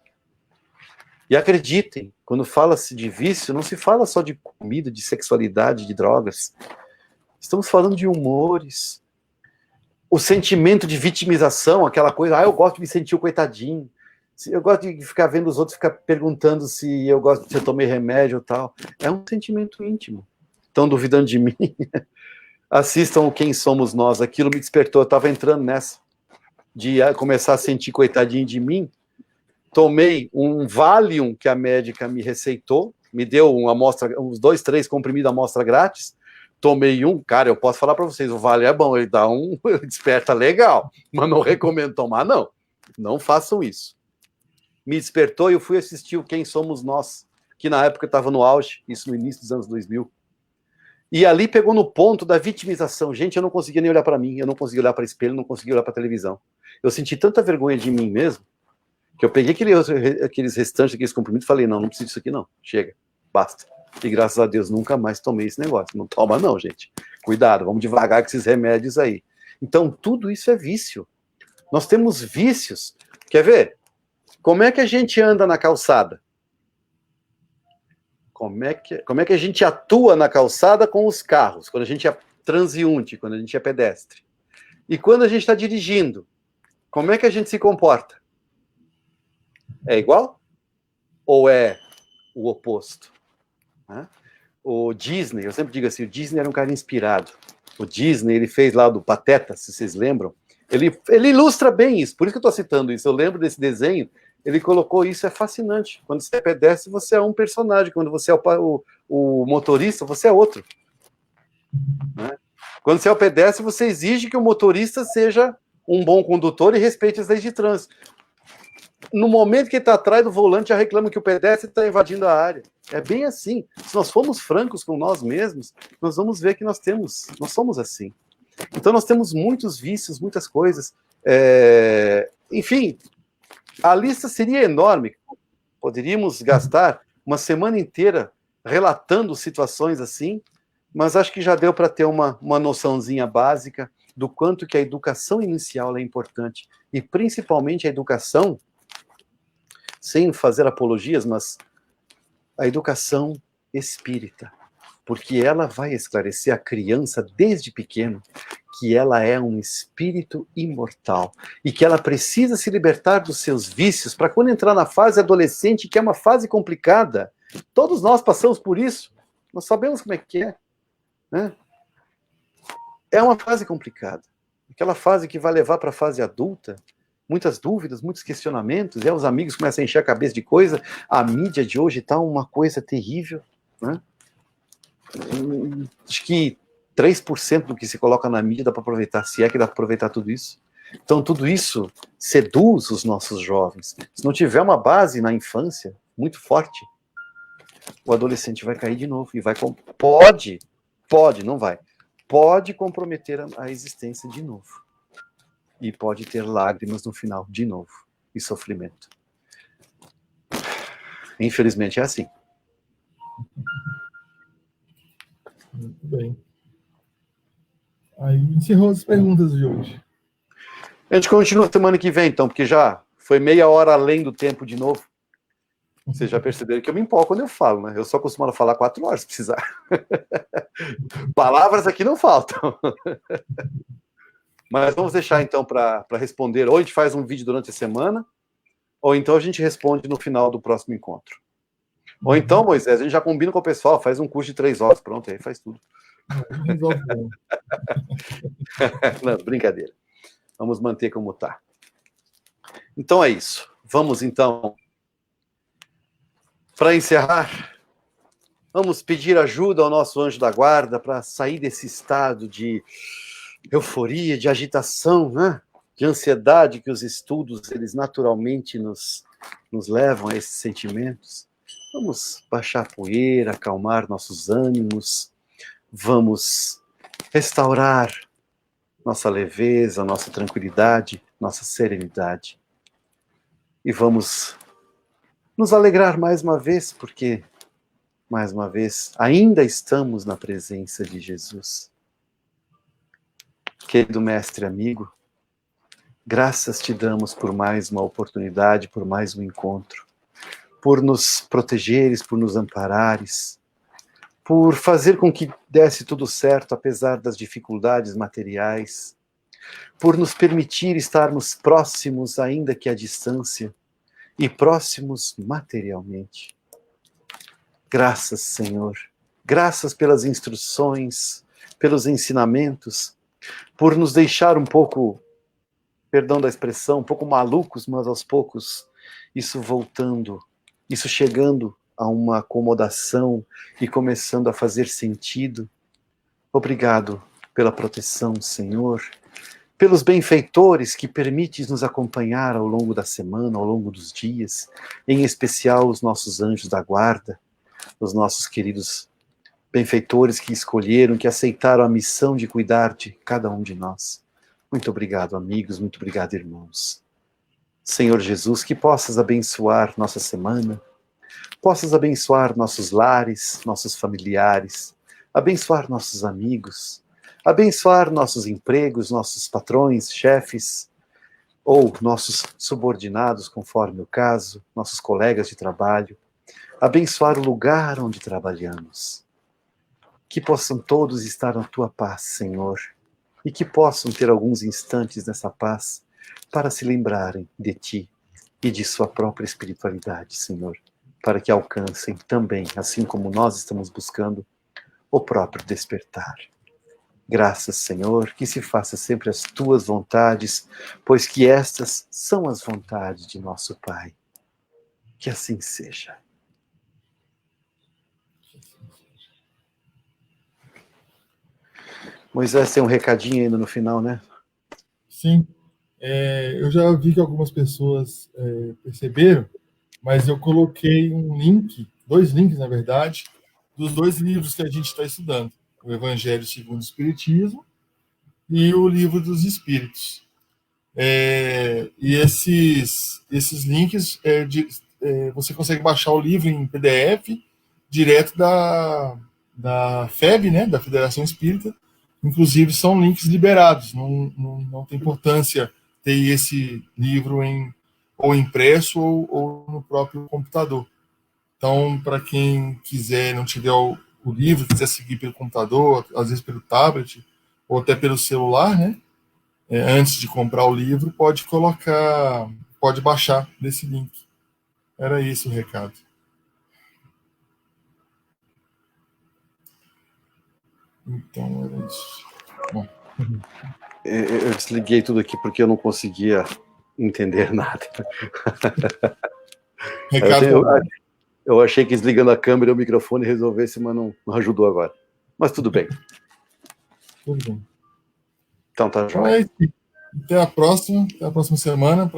E acreditem, quando fala-se de vício, não se fala só de comida, de sexualidade, de drogas. Estamos falando de humores. O sentimento de vitimização, aquela coisa, eu gosto de me sentir o coitadinho. Eu gosto de ficar vendo os outros, ficar perguntando se eu gosto, se eu tomei remédio ou tal. É um sentimento íntimo. Estão duvidando de mim? Assistam o Quem Somos Nós. Aquilo me despertou. Eu estava entrando nessa, de começar a sentir coitadinho de mim. Tomei um Valium que a médica me receitou, me deu uma amostra, uns 2, 3 comprimidos amostra grátis. Tomei um, cara, eu posso falar para vocês, o Valium é bom, ele dá um, desperta legal, mas não recomendo tomar, não. Não façam isso. Me despertou e eu fui assistir o Quem Somos Nós, que na época estava no auge, isso no início dos anos 2000. E ali pegou no ponto da vitimização. Gente, eu não conseguia nem olhar para mim, eu não conseguia olhar para espelho, não conseguia olhar para televisão. Eu senti tanta vergonha de mim mesmo, que eu peguei aqueles restantes, aqueles comprimidos, e falei, não preciso disso aqui não, chega, basta. E graças a Deus nunca mais tomei esse negócio. Não toma não, gente. Cuidado, vamos devagar com esses remédios aí. Então, tudo isso é vício. Nós temos vícios. Quer ver? Como é que a gente anda na calçada? Como é que a gente atua na calçada com os carros? Quando a gente é transeunte, quando a gente é pedestre. E quando a gente está dirigindo, como é que a gente se comporta? É igual? Ou é o oposto? Né? O Disney, eu sempre digo assim, o Disney era um cara inspirado. O Disney, ele fez lá do Pateta, se vocês lembram, ele ilustra bem isso, por isso que eu estou citando isso, eu lembro desse desenho, ele colocou isso, é fascinante. Quando você é pedestre, você é um personagem, quando você é o motorista, você é outro. Né? Quando você é o pedestre, você exige que o motorista seja um bom condutor e respeite as leis de trânsito. No momento que ele está atrás do volante, já reclama que o pedestre está invadindo a área. É bem assim. Se nós formos francos com nós mesmos, nós vamos ver que nós somos assim. Então nós temos muitos vícios, muitas coisas. Enfim, a lista seria enorme. Poderíamos gastar uma semana inteira relatando situações assim, mas acho que já deu para ter uma noçãozinha básica do quanto que a educação inicial é importante. E principalmente a educação, sem fazer apologias, mas a educação espírita, porque ela vai esclarecer a criança desde pequeno que ela é um espírito imortal e que ela precisa se libertar dos seus vícios para quando entrar na fase adolescente, que é uma fase complicada. Todos nós passamos por isso, nós sabemos como é que é, né? É uma fase complicada, aquela fase que vai levar para a fase adulta, muitas dúvidas, muitos questionamentos, e aí os amigos começam a encher a cabeça de coisa, a mídia de hoje está uma coisa terrível, né? Acho que 3% do que se coloca na mídia dá para aproveitar, se é que dá para aproveitar tudo isso. Então tudo isso seduz os nossos jovens. Se não tiver uma base na infância muito forte, o adolescente vai cair de novo, e pode comprometer a existência de novo. E pode ter lágrimas no final, de novo, e sofrimento. Infelizmente é assim. Muito bem. Aí encerrou as perguntas de hoje. A gente continua semana que vem, então, porque já foi meia hora além do tempo de novo. Vocês já perceberam que eu me empolgo quando eu falo, né? Eu sou acostumado a falar 4 horas, se precisar. Palavras aqui não faltam. Mas vamos deixar, então, para responder. Ou a gente faz um vídeo durante a semana, ou então a gente responde no final do próximo encontro. Ou então, Moisés, a gente já combina com o pessoal, faz um curso de 3 horas, pronto, aí faz tudo. Não, brincadeira. Vamos manter como está. Então é isso. Vamos, então, para encerrar, vamos pedir ajuda ao nosso anjo da guarda para sair desse estado de euforia, de agitação, né? De ansiedade que os estudos, eles naturalmente nos levam a esses sentimentos. Vamos baixar a poeira, acalmar nossos ânimos, vamos restaurar nossa leveza, nossa tranquilidade, nossa serenidade. E vamos nos alegrar mais uma vez, porque, mais uma vez, ainda estamos na presença de Jesus. Querido mestre amigo, graças te damos por mais uma oportunidade, por mais um encontro, por nos protegeres, por nos amparares, por fazer com que desse tudo certo, apesar das dificuldades materiais, por nos permitir estarmos próximos, ainda que à distância, e próximos materialmente. Graças, Senhor. Graças pelas instruções, pelos ensinamentos, por nos deixar um pouco, perdão da expressão, um pouco malucos, mas aos poucos, isso voltando, isso chegando a uma acomodação e começando a fazer sentido. Obrigado pela proteção, Senhor, pelos benfeitores que permites nos acompanhar ao longo da semana, ao longo dos dias, em especial os nossos anjos da guarda, os nossos queridos benfeitores que escolheram, que aceitaram a missão de cuidar de cada um de nós. Muito obrigado, amigos, muito obrigado, irmãos. Senhor Jesus, que possas abençoar nossa semana, possas abençoar nossos lares, nossos familiares, abençoar nossos amigos, abençoar nossos empregos, nossos patrões, chefes, ou nossos subordinados, conforme o caso, nossos colegas de trabalho, abençoar o lugar onde trabalhamos. Que possam todos estar na tua paz, Senhor, e que possam ter alguns instantes nessa paz para se lembrarem de ti e de sua própria espiritualidade, Senhor, para que alcancem também, assim como nós estamos buscando, o próprio despertar. Graças, Senhor, que se faça sempre as tuas vontades, pois que estas são as vontades de nosso Pai. Que assim seja. Moisés tem um recadinho ainda no final, né? Sim. Eu já vi que algumas pessoas perceberam, mas eu coloquei um link, 2 links, na verdade, dos 2 livros que a gente está estudando. O Evangelho segundo o Espiritismo e o Livro dos Espíritos. E esses links, você consegue baixar o livro em PDF direto da FEB, né, da Federação Espírita. Inclusive, são links liberados, não tem importância ter esse livro ou impresso ou no próprio computador. Então, para quem quiser, não tiver o livro, quiser seguir pelo computador, às vezes pelo tablet, ou até pelo celular, né? Antes de comprar o livro, pode baixar desse link. Era esse o recado. Então, era isso. Bom. Eu desliguei tudo aqui porque eu não conseguia entender nada. Eu achei que desligando a câmera e o microfone resolvesse, mas não ajudou agora. Mas tudo bem. Tudo bem. Então tá jóia. Até a próxima semana.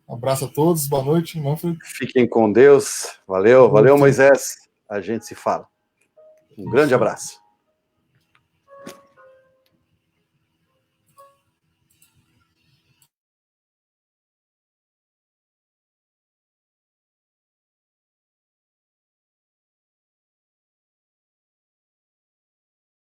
Abraço a todos, boa noite, Manfred. Fiquem com Deus. Valeu, Moisés. A gente se fala. Um grande abraço.